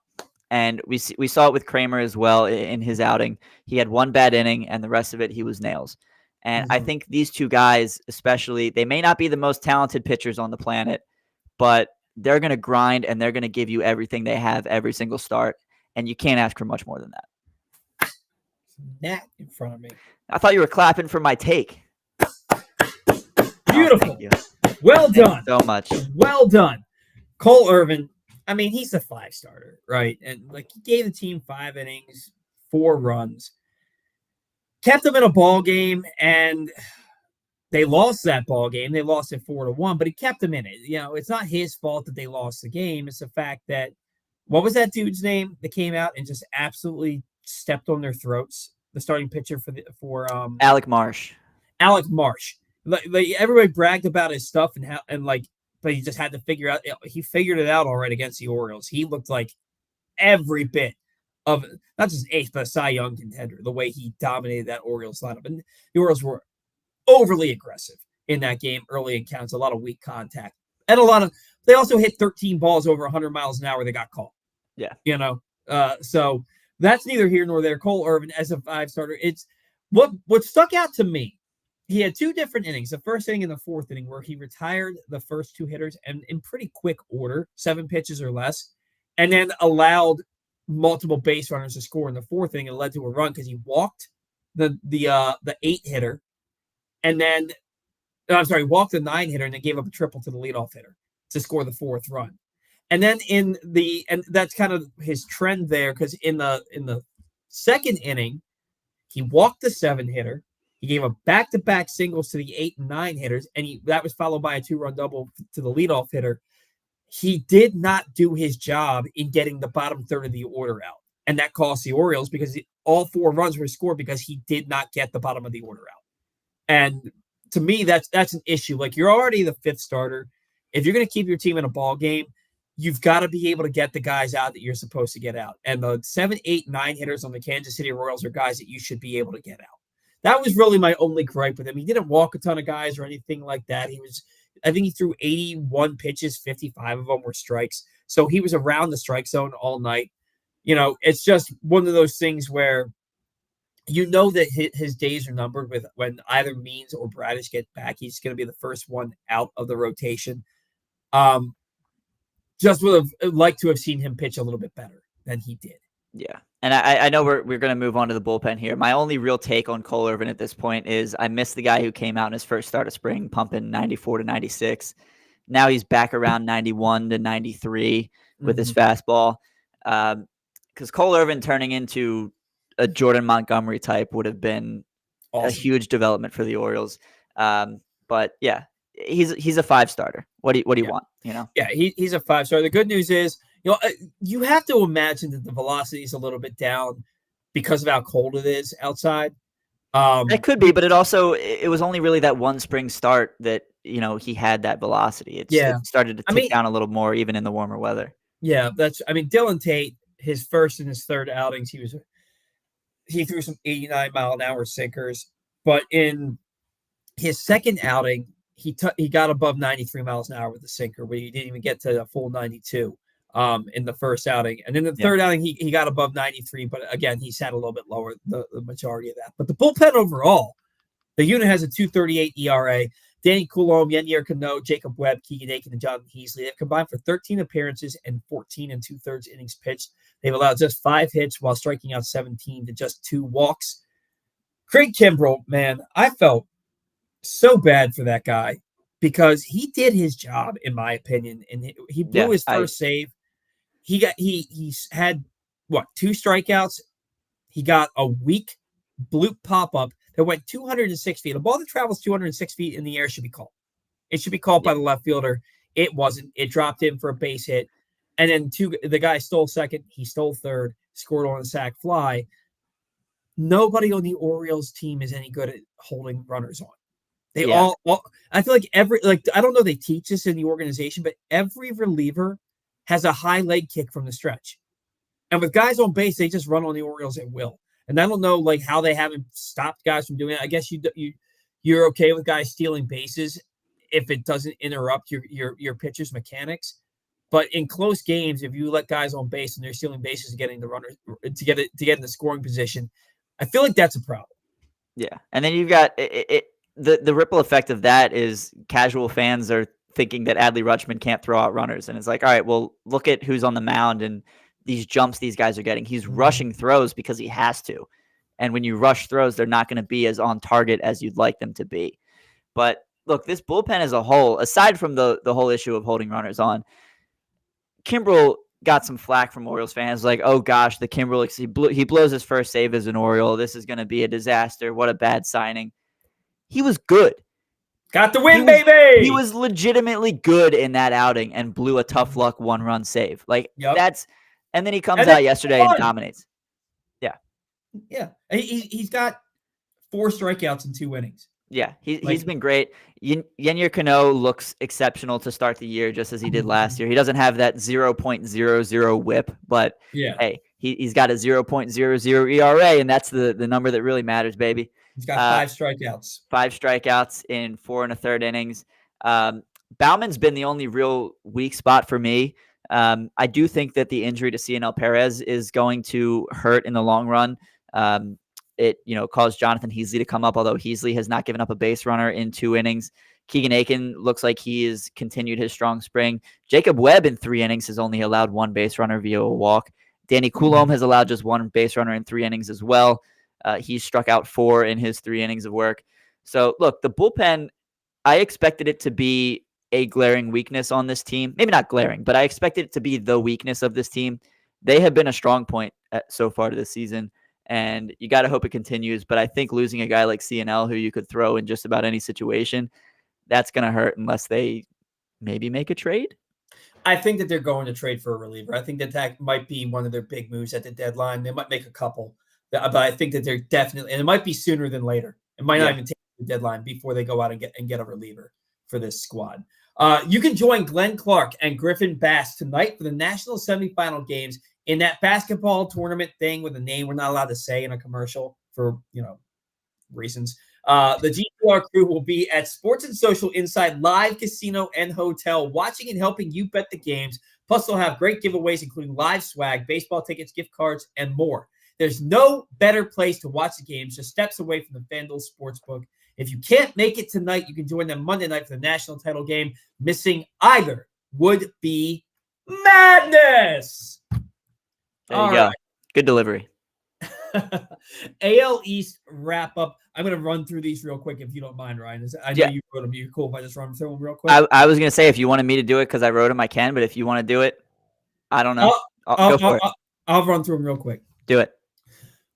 And we saw it with Kramer as well in his outing. He had 1 bad inning, and the rest of it, he was nails. And I think these 2 guys, especially, they may not be the most talented pitchers on the planet, but they're going to grind and they're going to give you everything they have every single start. And you can't ask for much more than that. Nat in front of me. I thought you were clapping for my take. Beautiful. Oh, well done. So much. Well done. Cole Irvin, I mean, he's a 5-starter, right? And he gave the team 5 innings, 4 runs, kept them in a ball game, and they lost that ball game. They lost it 4-1, but he kept them in it. It's not his fault that they lost the game. It's the fact that, what was that dude's name that came out and just absolutely stepped on their throats? The starting pitcher for Alec Marsh. Alec Marsh like everybody bragged about his stuff and how and like, but he just had to figure out. He figured it out all right against the Orioles. He looked like every bit of not just ace, but a Cy Young contender. The way he dominated that Orioles lineup, and the Orioles were overly aggressive in that game early in counts. A lot of weak contact and a lot of. They also hit 13 balls over 100 miles an hour. They got caught. Yeah. So that's neither here nor there. Cole Irvin as a 5 starter. It's what stuck out to me. He had 2 different innings. The first inning and the fourth inning, where he retired the first 2 hitters and in pretty quick order, 7 pitches or less, and then allowed multiple base runners to score in the fourth inning. It led to a run because he walked the 8 hitter, and then walked the 9 hitter and then gave up a triple to the leadoff hitter to score the 4th run. And then and that's kind of his trend there, because in the second inning, he walked the 7 hitter. He gave up back-to-back singles to the 8 and 9 hitters, and that was followed by a 2-run double to the leadoff hitter. He did not do his job in getting the bottom third of the order out, and that cost the Orioles because all 4 runs were scored because he did not get the bottom of the order out. And to me, that's an issue. Like, you're already the 5th starter. If you're going to keep your team in a ball game, you've got to be able to get the guys out that you're supposed to get out. And the 7, 8, 9 hitters on the Kansas City Royals are guys that you should be able to get out. That was really my only gripe with him. He didn't walk a ton of guys or anything like that. I think he threw 81 pitches, 55 of them were strikes. So he was around the strike zone all night. It's just one of those things where that his days are numbered with when either Means or Bradish get back. He's going to be the first one out of the rotation. Just would have liked to have seen him pitch a little bit better than he did. Yeah. And I know we're going to move on to the bullpen here. My only real take on Cole Irvin at this point is I miss the guy who came out in his first start of spring pumping 94 to 96. Now he's back around 91 to 93 with his fastball. Because Cole Irvin turning into a Jordan Montgomery type would have been awesome. A huge development for the Orioles. But yeah, he's a 5-starter. What do you want? Yeah, he's a 5-star. The good news is, you have to imagine that the velocity is a little bit down because of how cold it is outside. It could be, but it was only really that one spring start that he had that velocity. It started to tick down a little more even in the warmer weather. Yeah, Dylan Tate, his first and his third outings, he threw some 89-mile-an-hour sinkers, but in his second outing, he got above 93 miles an hour with the sinker, where he didn't even get to a full 92 in the first outing. And in the third outing, he got above 93, but again, he sat a little bit lower the majority of that. But the bullpen overall, the unit has a 2.38 ERA. Danny Coulombe, Yennier Cano, Jacob Webb, Keegan Aiken, and Jonathan Heasley. They've combined for 13 appearances and 14 2/3 innings pitched. They've allowed just 5 hits while striking out 17 to just 2 walks. Craig Kimbrell, man, I felt so bad for that guy because he did his job, in my opinion, and he blew his first save. He had 2 strikeouts. He got a weak bloop pop-up that went 206 feet. A ball that travels 206 feet in the air should be called. It should be called by the left fielder. It wasn't. It dropped in for a base hit. And then the guy stole second. He stole third, scored on a sac fly. Nobody on the Orioles team is any good at holding runners on. They all I feel like I don't know if they teach this in the organization, but every reliever has a high leg kick from the stretch. And with guys on base, they just run on the Orioles at will. And I don't know how they haven't stopped guys from doing it. I guess you're okay with guys stealing bases if it doesn't interrupt your pitcher's mechanics. But in close games, if you let guys on base and they're stealing bases and getting the runners to get in the scoring position, I feel like that's a problem. Yeah, and then you've got the ripple effect of that is casual fans are thinking that Adley Rutschman can't throw out runners, and it's like, all right, well, look at who's on the mound and these jumps these guys are getting. He's rushing throws because he has to. And when you rush throws, they're not going to be as on target as you'd like them to be. But look, this bullpen as a whole, aside from the whole issue of holding runners on, Kimbrell got some flack from Orioles fans like, oh gosh, the Kimbrell, he blows his first save as an Oriole. This is going to be a disaster. What a bad signing. He was good. Got the win, baby! He was legitimately good in that outing and blew a tough luck 1-run save. And then he comes out yesterday and dominates. Yeah. Yeah. He's got 4 strikeouts in 2 innings. Yeah, Like, he's been great. Yennier Cano looks exceptional to start the year, just as he did last year. He doesn't have that 0.00 whip, but yeah, hey, he's got a 0.00 ERA, and that's the number that really matters, baby. he's got 5 strikeouts. 5 strikeouts in 4 1/3 innings. Bauman's been the only real weak spot for me. I do think that the injury to CNL Perez is going to hurt in the long run. It caused Jonathan Heasley to come up, although Heasley has not given up a base runner in 2 innings. Keegan Aiken looks like he has continued his strong spring. Jacob Webb in 3 innings has only allowed 1 base runner via a walk. Danny Coulombe has allowed just 1 base runner in 3 innings as well. He's struck out 4 in his 3 innings of work. So look, the bullpen, I expected it to be a glaring weakness on this team. Maybe not glaring, but I expected it to be the weakness of this team. They have been a strong point so far to this season, and you got to hope it continues. But I think losing a guy like CNL, who you could throw in just about any situation, that's going to hurt unless they maybe make a trade. I think that they're going to trade for a reliever. I think that might be one of their big moves at the deadline. They might make a couple, but I think that they're definitely, and it might be sooner than later. It might not even take the deadline before they go out and get a reliever for this squad. You can join Glenn Clark and Griffin Bass tonight for the national semifinal games in that basketball tournament thing with a name we're not allowed to say in a commercial for reasons. The GPR crew will be at Sports and Social Inside Live Casino and Hotel, watching and helping you bet the games. Plus, they'll have great giveaways, including live swag, baseball tickets, gift cards, and more. There's no better place to watch the games, just steps away from the FanDuel Sportsbook. If you can't make it tonight, you can join them Monday night for the national title game. Missing either would be madness. There you go. Right. Good delivery. AL East wrap up. I'm going to run through these real quick if you don't mind, Ryan. I know you wrote them. You're cool if I just run through them real quick. I was going to say, if you wanted me to do it because I wrote them, I can. But if you want to do it, I don't know. Go for it. I'll run through them real quick. Do it.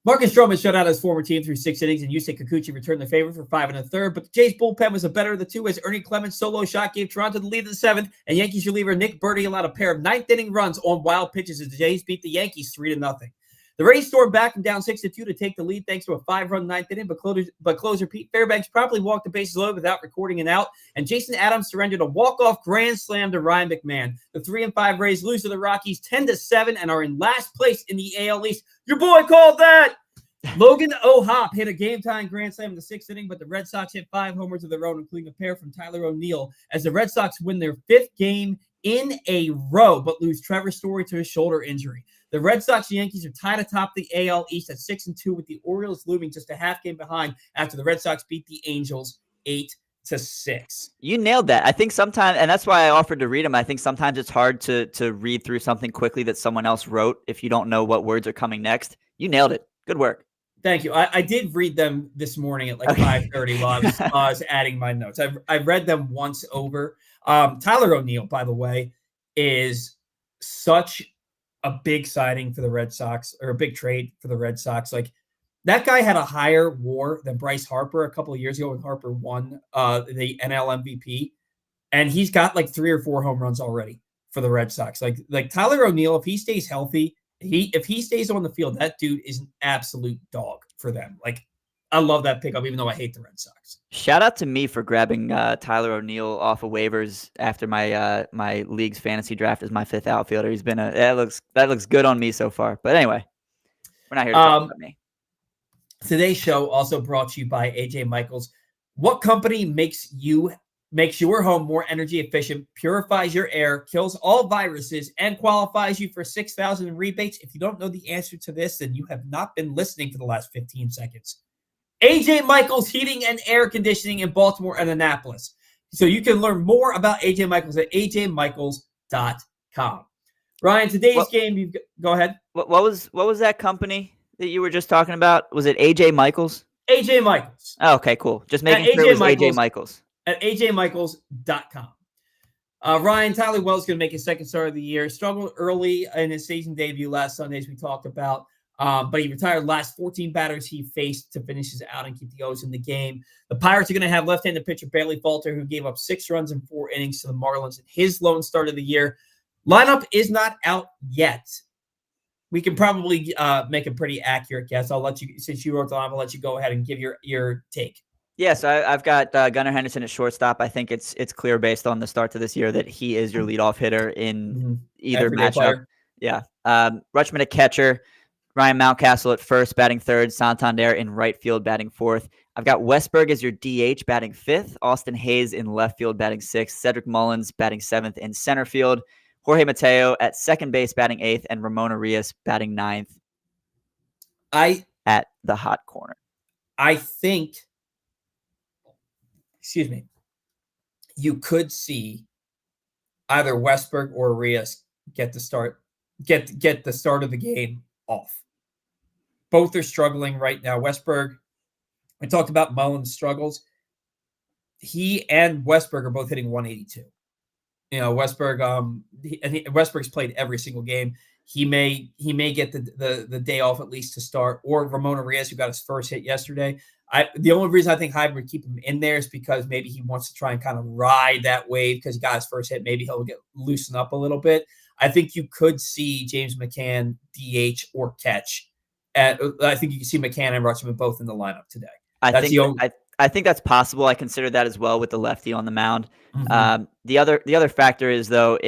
Marcus Stroman shut out his former team through 6 innings, and Yusei Kikuchi returned the favor for 5 1/3. But the Jays bullpen was the better of the two, as Ernie Clements' solo shot gave Toronto the lead in the 7th, and Yankees reliever Nick Burdi allowed a pair of 9th-inning runs on wild pitches as the Jays beat the Yankees 3-0. The Rays stormed back from down 6-2 to take the lead thanks to a 5-run 9th inning, but closer Pete Fairbanks promptly walked the bases loaded without recording an out, and Jason Adams surrendered a walk-off grand slam to Ryan McMahon. The 3-5 Rays lose to the Rockies 10-7 and are in last place in the AL East. Your boy called that! Logan O'Hoppe hit a game-tying grand slam in the 6th inning, but the Red Sox hit 5 homers of their own, including a pair from Tyler O'Neill, as the Red Sox win their 5th game in a row, but lose Trevor Story to a shoulder injury. The Red Sox and Yankees are tied atop the AL East at 6-2, with the Orioles looming just a half game behind after the Red Sox beat the Angels 8-6. You nailed that. I think sometimes, and that's why I offered to read them, I think sometimes it's hard to read through something quickly that someone else wrote if you don't know what words are coming next. You nailed it. Good work. Thank you. I did read them this morning at like 5:30 while I was adding my notes. I read them once over. Tyler O'Neill, by the way, is such a big signing for the Red Sox, or a big trade for the Red Sox. Like, that guy had a higher WAR than Bryce Harper a couple of years ago when Harper won the NL MVP, and he's got like 3 or 4 home runs already for the Red Sox. Like Tyler O'Neill, if he stays healthy, if he stays on the field, that dude is an absolute dog for them. Like, I love that pickup, even though I hate the Red Sox. Shout out to me for grabbing Tyler O'Neill off of waivers after my league's fantasy draft as my 5th outfielder. He's been that looks good on me so far. But anyway, we're not here to talk about me. Today's show also brought to you by AJ Michaels. What company makes your home more energy efficient, purifies your air, kills all viruses, and qualifies you for $6,000 in rebates? If you don't know the answer to this, then you have not been listening for the last 15 seconds. AJ Michaels Heating and Air Conditioning in Baltimore and Annapolis. So you can learn more about AJ Michaels at ajmichaels.com. Ryan, today's game, go ahead. What was that company that you were just talking about? Was it AJ Michaels? AJ Michaels. Oh, okay, cool. Just making sure it was AJ Michaels. At ajmichaels.com. Ryan, Tyler Wells going to make his second start of the year. Struggled early in his season debut last Sunday, as we talked about. But he retired last 14 batters he faced to finish his out and keep the O's in the game. The Pirates are going to have left-handed pitcher Bailey Falter, who gave up 6 runs in 4 innings to the Marlins in his lone start of the year. Lineup is not out yet. We can probably make a pretty accurate guess. I'll let you, since you wrote the line, I'll let you go ahead and give your take. Yeah, so I've got Gunnar Henderson at shortstop. I think it's clear based on the start to this year that he is your leadoff hitter in Mm-hmm. either Everyday matchup. player. Yeah. Rutschman at catcher, Ryan Mountcastle at first, batting third, Santander in right field, batting fourth. I've got Westberg as your DH, batting fifth, Austin Hayes in left field, batting sixth, Cedric Mullins batting seventh in center field, Jorge Mateo at second base, batting eighth, and Ramon Arias batting ninth at the hot corner. I think, excuse me, you could see either Westberg or Arias get the start of the game off. Both are struggling right now. Westberg, we talked about Mullins' struggles. He and Westberg are both hitting 182. Westberg, Westberg's played every single game. He may get the day off at least to start, or Ramon Arias, who got his first hit yesterday. The only reason I think Hyde would keep him in there is because maybe he wants to try and kind of ride that wave because he got his first hit. Maybe he'll get loosened up a little bit. I think you could see James McCann DH or catch. I think you can see McCann and Rutschman both in the lineup today. I think that's possible. I consider that as well with the lefty on the mound. Mm-hmm. The other factor is though,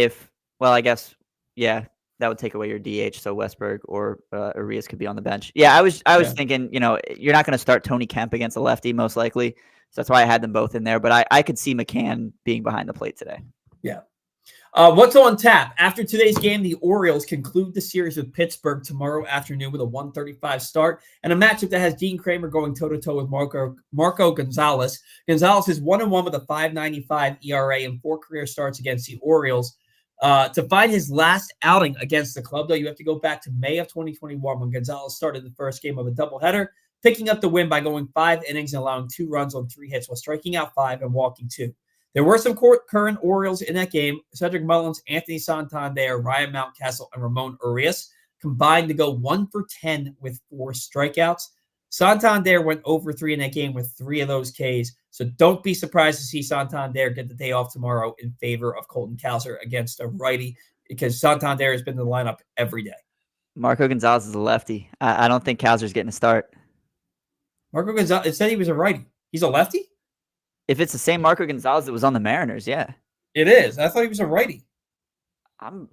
I guess, yeah, that would take away your DH. So Westberg or Arias could be on the bench. Yeah, I was thinking, you're not going to start Tony Kemp against a lefty most likely. So that's why I had them both in there. But I could see McCann being behind the plate today. Yeah. What's on tap? After today's game, the Orioles conclude the series with Pittsburgh tomorrow afternoon with a 1:35 start and a matchup that has Dean Kramer going toe-to-toe with Marco Gonzalez. Gonzalez is 1-1 with a 5.95 ERA and 4 career starts against the Orioles. To find his last outing against the club, though, you have to go back to May of 2021 when Gonzalez started the first game of a doubleheader, picking up the win by going 5 innings and allowing 2 runs on 3 hits while striking out 5 and walking 2. There were some current Orioles in that game. Cedric Mullins, Anthony Santander, Ryan Mountcastle, and Ramon Arias combined to go 1 for 10 with 4 strikeouts. Santander went over 3 in that game with 3 of those Ks. So don't be surprised to see Santander get the day off tomorrow in favor of Colton Cowser against a righty because Santander has been in the lineup every day. Marco Gonzalez is a lefty. I don't think Cowser's getting a start. Marco Gonzalez, it said he was a righty. He's a lefty? If it's the same Marco Gonzalez that was on the Mariners, yeah. It is. I thought he was a righty. Am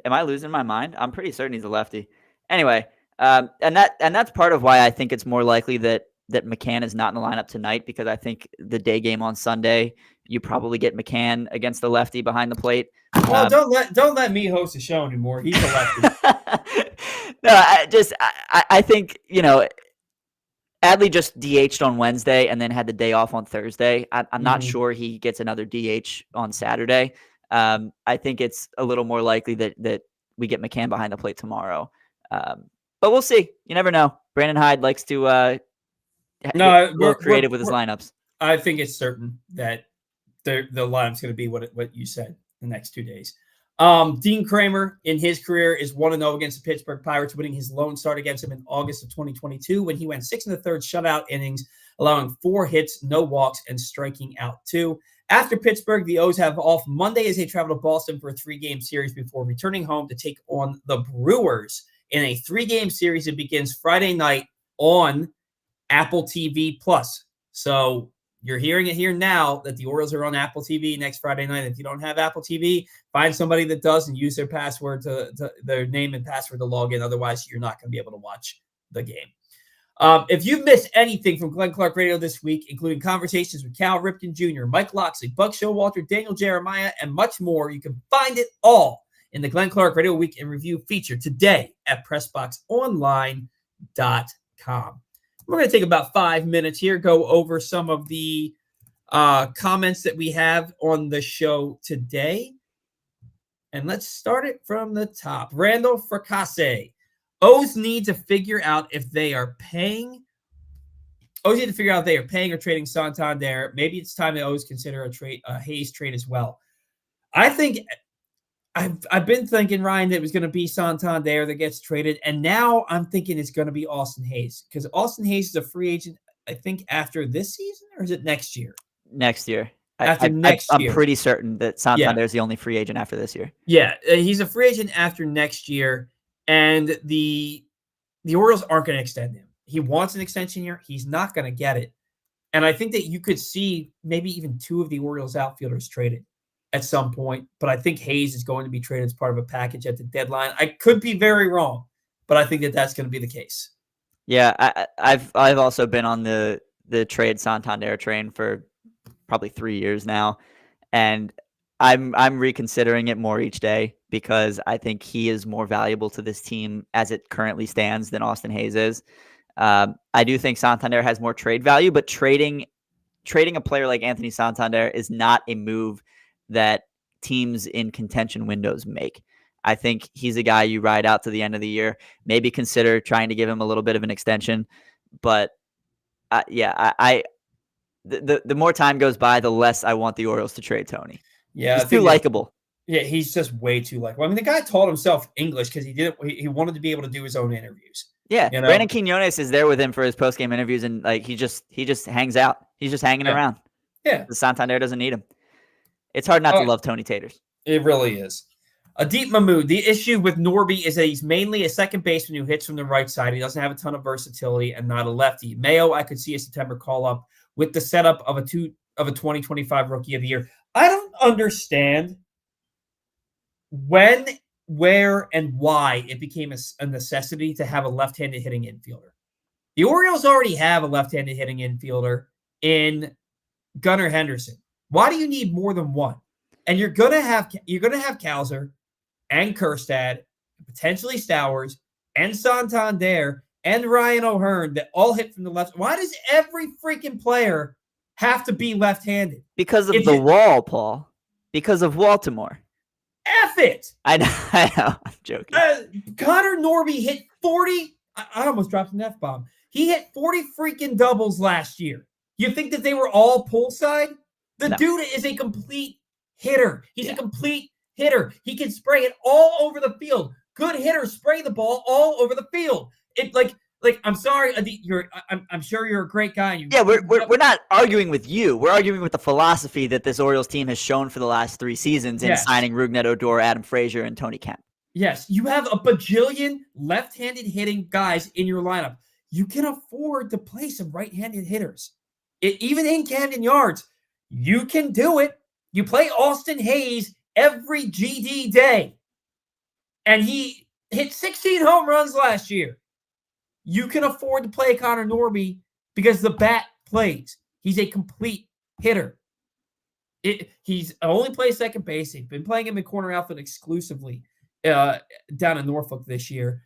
I losing my mind? I'm pretty certain he's a lefty. Anyway, and that's part of why I think it's more likely that McCann is not in the lineup tonight, because I think the day game on Sunday, you probably get McCann against the lefty behind the plate. Well, don't let me host the show anymore. He's a lefty. No, I think, Adley just DH'd on Wednesday and then had the day off on Thursday. I'm not sure he gets another DH on Saturday. I think it's a little more likely that we get McCann behind the plate tomorrow. But we'll see. You never know. Brandon Hyde likes to get a little creative with his lineups. I think it's certain that the lineup's going to be what you said the next 2 days. Dean Kramer in his career is 1-0 against the Pittsburgh Pirates, winning his lone start against him in August of 2022 when he went 6 1/3 shutout innings, allowing 4 hits, no walks, and striking out 2. After Pittsburgh, the O's have off Monday as they travel to Boston for a 3-game series before returning home to take on the Brewers in a 3-game series that begins Friday night on Apple TV+. So you're hearing it here now that the Orioles are on Apple TV next Friday night. If you don't have Apple TV, find somebody that does and use their password to their name and password to log in. Otherwise, you're not going to be able to watch the game. If you've missed anything from Glenn Clark Radio this week, including conversations with Cal Ripken Jr., Mike Loxley, Buck Showalter, Daniel Jeremiah, and much more, you can find it all in the Glenn Clark Radio Week in Review feature today at PressBoxOnline.com. We're going to take about 5 minutes here, go over some of the comments that we have on the show today. And let's start it from the top. Randall Fracasse. O's need to figure out if they are paying. O's need to figure out if they are paying or trading Santander. Maybe it's time the O's consider a Hayes trade as well. I think I've been thinking, Ryan, that it was going to be Santander that gets traded, and now I'm thinking it's going to be Austin Hayes, because Austin Hayes is a free agent, I think, after this season, or is it next year? Next year. I'm pretty certain that Santander is the only free agent after this year. Yeah, he's a free agent after next year, and the Orioles aren't going to extend him. He wants an extension here. He's not going to get it. And I think that you could see maybe even 2 of the Orioles outfielders traded at some point. But I think Hayes is going to be traded as part of a package at the deadline. I could be very wrong, but I think that that's going to be the case. Yeah, I've also been on the trade Santander train for probably 3 years now, and I'm reconsidering it more each day because I think he is more valuable to this team as it currently stands than Austin Hayes is. I do think Santander has more trade value, but trading a player like Anthony Santander is not a move that teams in contention windows make. I think he's a guy you ride out to the end of the year, maybe consider trying to give him a little bit of an extension. But the more time goes by, the less I want the Orioles to trade Tony. Yeah, He's I think too likable. Yeah, he's just way too likable. I mean, the guy taught himself English because he wanted to be able to do his own interviews. Yeah, You know? Brandon Quinones is there with him for his post game interviews, and like he just hangs out. He's just hanging around. Yeah, The Santander doesn't need him. It's hard not to love Tony Taters. It really is. Adeep Mahmood, the issue with Norby is that he's mainly a second baseman who hits from the right side. He doesn't have a ton of versatility and not a lefty. Mayo, I could see a September call-up with the setup of a 2025 Rookie of the Year. I don't understand when, where, and why it became a necessity to have a left-handed hitting infielder. The Orioles already have a left-handed hitting infielder in Gunnar Henderson. Why do you need more than one? And you're gonna have Kowser and Kerstad, potentially Stowers and Santander and Ryan O'Hearn that all hit from the left. Why does every freaking player have to be left-handed? Because of the wall, Paul. Because of Baltimore. F it. I know. I'm joking. Connor Norby hit 40. I almost dropped an F-bomb. He hit 40 freaking doubles last year. You think that they were all pull side? The dude is a complete hitter. He's a complete hitter. He can spray it all over the field. Good hitters spray the ball all over the field. It like I'm sorry, I'm sure you're a great guy. We're not arguing with you. We're arguing with the philosophy that this Orioles team has shown for the last 3 seasons in signing Rougned Odor, Adam Frazier, and Tony Kemp. Yes, you have a bajillion left-handed hitting guys in your lineup. You can afford to play some right-handed hitters. Even in Camden Yards, you can do it. You play Austin Hayes every GD day, and he hit 16 home runs last year. You can afford to play Connor Norby because the bat plays. He's a complete hitter. He's only plays second base. They've been playing him in corner outfield exclusively down in Norfolk this year.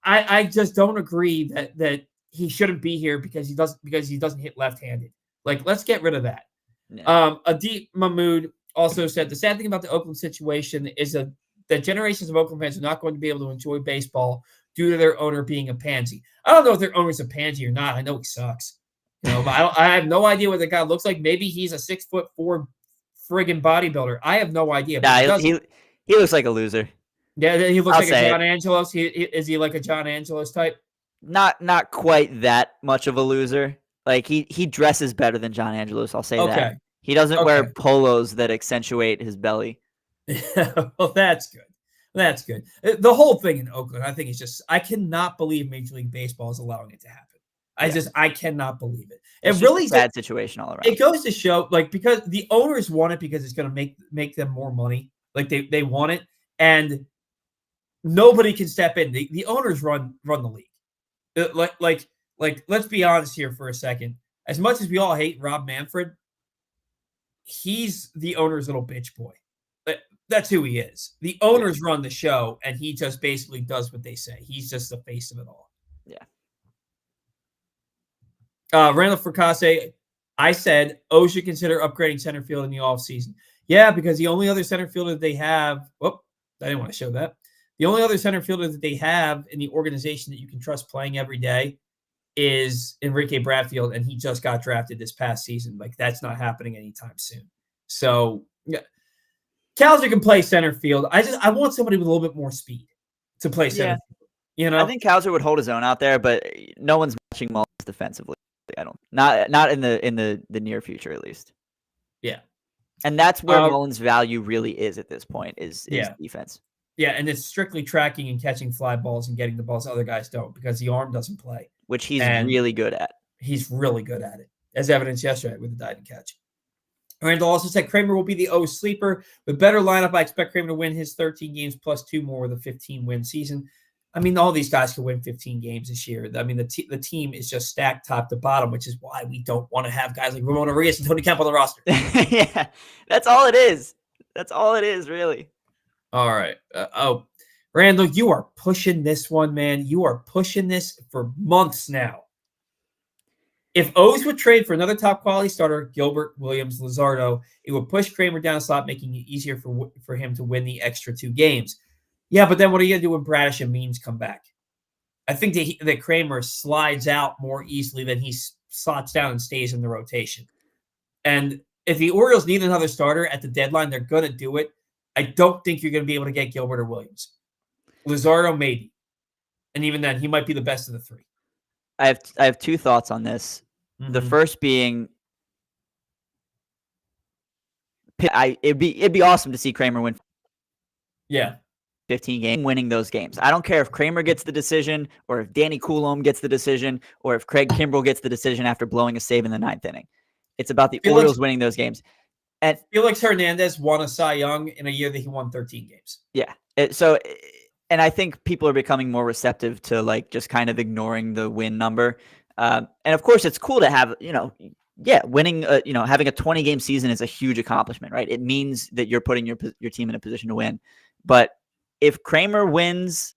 I just don't agree that he shouldn't be here because he doesn't hit left-handed. Like, let's get rid of that. Yeah. Adeep Mahmood also said the sad thing about the Oakland situation is that generations of Oakland fans are not going to be able to enjoy baseball due to their owner being a pansy. I don't know if their owner's a pansy or not. I know he sucks. But I have no idea what the guy looks like. Maybe he's a 6'4" friggin' bodybuilder. I have no idea. Nah, he looks like a loser. Yeah, he looks like a John Angelos. Is he like a John Angelos type? Not quite that much of a loser. Like he dresses better than John Angelos. I'll say that. He doesn't wear polos that accentuate his belly. Well, that's good. That's good. The whole thing in Oakland, I think, is just I cannot believe Major League Baseball is allowing it to happen. I cannot believe it. It's really a bad situation all around. It goes to show, like, because the owners want it because it's going to make them more money. Like they want it, and nobody can step in. The owners run the league. Like let's be honest here for a second. As much as we all hate Rob Manfred, he's the owner's little bitch boy. That's who he is. The owners run the show, and he just basically does what they say. He's just the face of it all. Yeah. Randall Fracase, I said, should consider upgrading center field in the offseason. Yeah, because the only other center fielder that they have, I didn't want to show that. The only other center fielder that they have in the organization that you can trust playing every day is Enrique Bradfield, and he just got drafted this past season. Like, that's not happening anytime soon. So, yeah. Kowser can play center field. I want somebody with a little bit more speed to play center field. I think Kowser would hold his own out there, but no one's matching Mullins defensively. I don't. Not in the near future, at least. Yeah, and that's where Mullins' value really is at this point is defense. Yeah, and it's strictly tracking and catching fly balls and getting the balls other guys don't because the arm doesn't play, which he's really good at. He's really good at it. as evidenced yesterday with the diving catch. Randall also said Kramer will be the O sleeper. With better lineup, I expect Kramer to win his 13 games plus 2 more with a 15-win season. I mean, all these guys could win 15 games this year. I mean, the team is just stacked top to bottom, which is why we don't want to have guys like Ramon Arias and Tony Kemp on the roster. Yeah, that's all it is. That's all it is, really. All right. Randall, you are pushing this one, man. You are pushing this for months now. If O's would trade for another top quality starter, Gilbert, Williams, Luzardo, it would push Kramer down a slot, making it easier for him to win the extra 2 games. Yeah, but then what are you going to do when Bradish and Means come back? I think that Kramer slides out more easily than he slots down and stays in the rotation. And if the Orioles need another starter at the deadline, they're going to do it. I don't think you're going to be able to get Gilbert or Williams. Luzardo, maybe. And even then, he might be the best of the 3. I have 2 thoughts on this. Mm-hmm. The first being, it'd be awesome to see Kramer win. Yeah. 15 games, winning those games. I don't care if Kramer gets the decision or if Danny Coulomb gets the decision or if Craig Kimbrell gets the decision after blowing a save in the 9th inning. It's about the Orioles winning those games. And Felix Hernandez won a Cy Young in a year that he won 13 games. Yeah. And I think people are becoming more receptive to like just kind of ignoring the win number. And of course, it's cool to have, winning, having a 20-game season is a huge accomplishment, right? It means that you're putting your team in a position to win. But if Kramer wins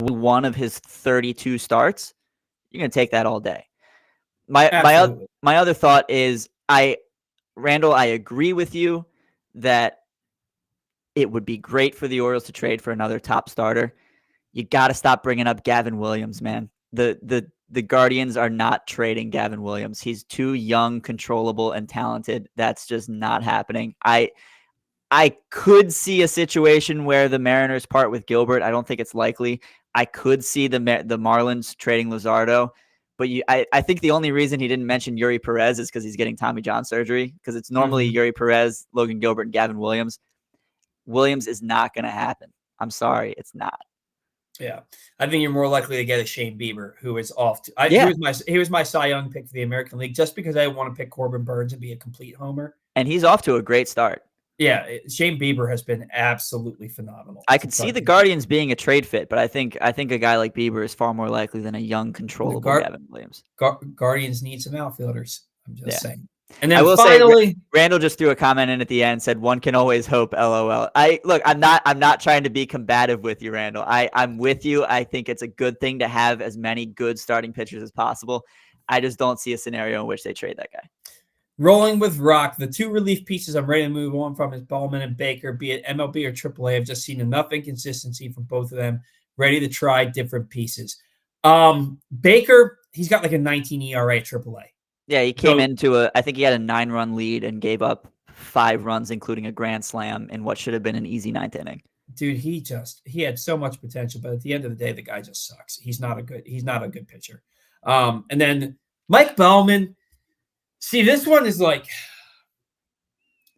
one of his 32 starts, you're going to take that all day. My other thought is, Randall, I agree with you that it would be great for the Orioles to trade for another top starter. You got to stop bringing up Gavin Williams, man. The Guardians are not trading Gavin Williams. He's too young, controllable, and talented. That's just not happening. I could see a situation where the Mariners part with Gilbert. I don't think it's likely. I could see the Marlins trading Luzardo. But I think the only reason he didn't mention Yuri Perez is because he's getting Tommy John surgery, because it's normally Yuri Perez, Logan Gilbert, and Gavin Williams. Williams is not going to happen. I'm sorry, it's not. Yeah, I think you're more likely to get a Shane Bieber, who is off. He was my Cy Young pick for the American League, just because I want to pick Corbin Burns and be a complete homer. And he's off to a great start. Yeah, Shane Bieber has been absolutely phenomenal. I could see the Guardians being a trade fit, but I think a guy like Bieber is far more likely than a young, controllable Gavin Williams. Guardians need some outfielders. I'm just saying. And then I will say, Randall just threw a comment in at the end, said one can always hope, LOL. I'm not trying to be combative with you, Randall. I'm with you. I think it's a good thing to have as many good starting pitchers as possible. I just don't see a scenario in which they trade that guy. Rolling with Rock, the 2 relief pieces I'm ready to move on from is Ballman and Baker, be it MLB or AAA. I've just seen enough inconsistency from both of them. Ready to try different pieces. Baker, he's got like a 19 ERA AAA. Yeah, he came into I think he had a 9-run lead and gave up 5 runs, including a grand slam in what should have been an easy 9th inning. Dude, he had so much potential, but at the end of the day, the guy just sucks. He's not a good pitcher. And then Mike Bellman. See, this one is like,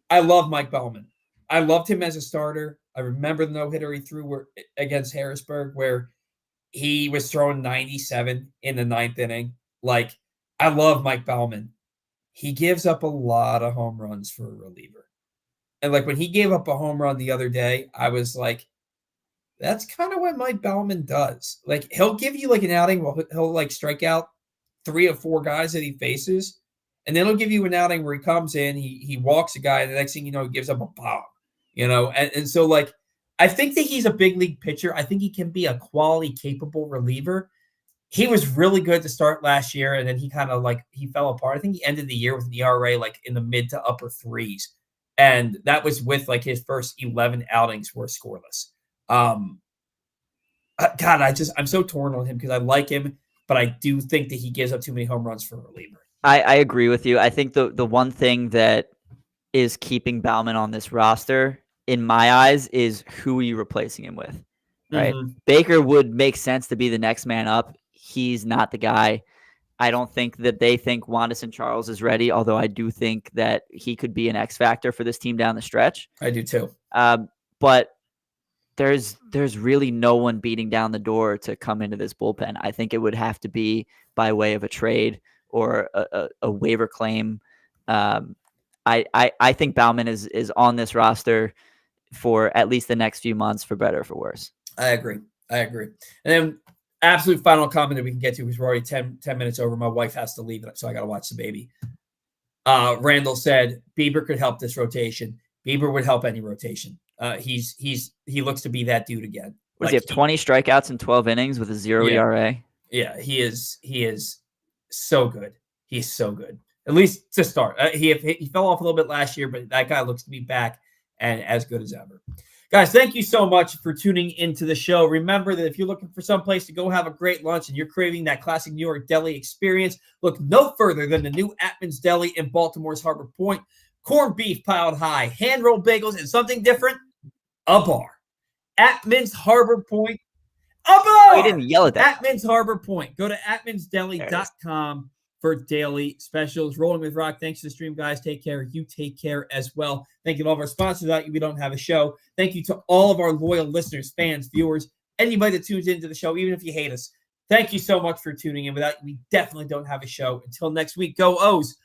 I love Mike Bellman. I loved him as a starter. I remember the no-hitter he threw against Harrisburg where he was throwing 97 in the 9th inning. Like, I love Mike Bellman. He gives up a lot of home runs for a reliever. And like when he gave up a home run the other day, I was like, that's kind of what Mike Bellman does. Like, he'll give you like an outing where he'll like strike out 3 or 4 guys that he faces. And then he'll give you an outing where he comes in, he walks a guy, and the next thing you know, he gives up a bomb. And so like, I think that he's a big league pitcher. I think he can be a quality, capable reliever. He was really good to start last year, and then he kind of like he fell apart. I think he ended the year with an ERA like in the mid to upper 3s, and that was with like his first 11 outings were scoreless. God, I'm so torn on him because I like him, but I do think that he gives up too many home runs for a reliever. I agree with you. I think the one thing that is keeping Baumann on this roster, in my eyes, is who are you replacing him with, right? Mm-hmm. Baker would make sense to be the next man up. He's not the guy. I don't think that they think Wanderson Charles is ready, although I do think that he could be an X factor for this team down the stretch. I do too. But there's really no one beating down the door to come into this bullpen. I think it would have to be by way of a trade or a waiver claim. I think Bauman is on this roster for at least the next few months, for better or for worse. I agree. And then absolute final comment that we can get to, because we're already 10 minutes over. My wife has to leave, so I got to watch the baby. Randall said Bieber could help this rotation. Bieber would help any rotation. He looks to be that dude again. Does he have 20 strikeouts in 12 innings with a 0 ERA? Yeah, he is so good. He's so good. At least to start. He fell off a little bit last year, but that guy looks to be back and as good as ever. Guys, thank you so much for tuning into the show. Remember that if you're looking for some place to go have a great lunch and you're craving that classic New York deli experience, look no further than the new Atman's Deli in Baltimore's Harbor Point. Corned beef piled high, hand-rolled bagels, and something different, a bar. Atman's Harbor Point, a bar! Oh, you didn't yell at that. Atman's Harbor Point. Go to atmansdeli.com for daily specials. Rolling with Rock. Thanks for the stream, guys. Take care. You take care as well. Thank you to all of our sponsors. Without you, we don't have a show. Thank you to all of our loyal listeners, fans, viewers, anybody that tunes into the show, even if you hate us. Thank you so much for tuning in. Without you, we definitely don't have a show. Until next week, go O's.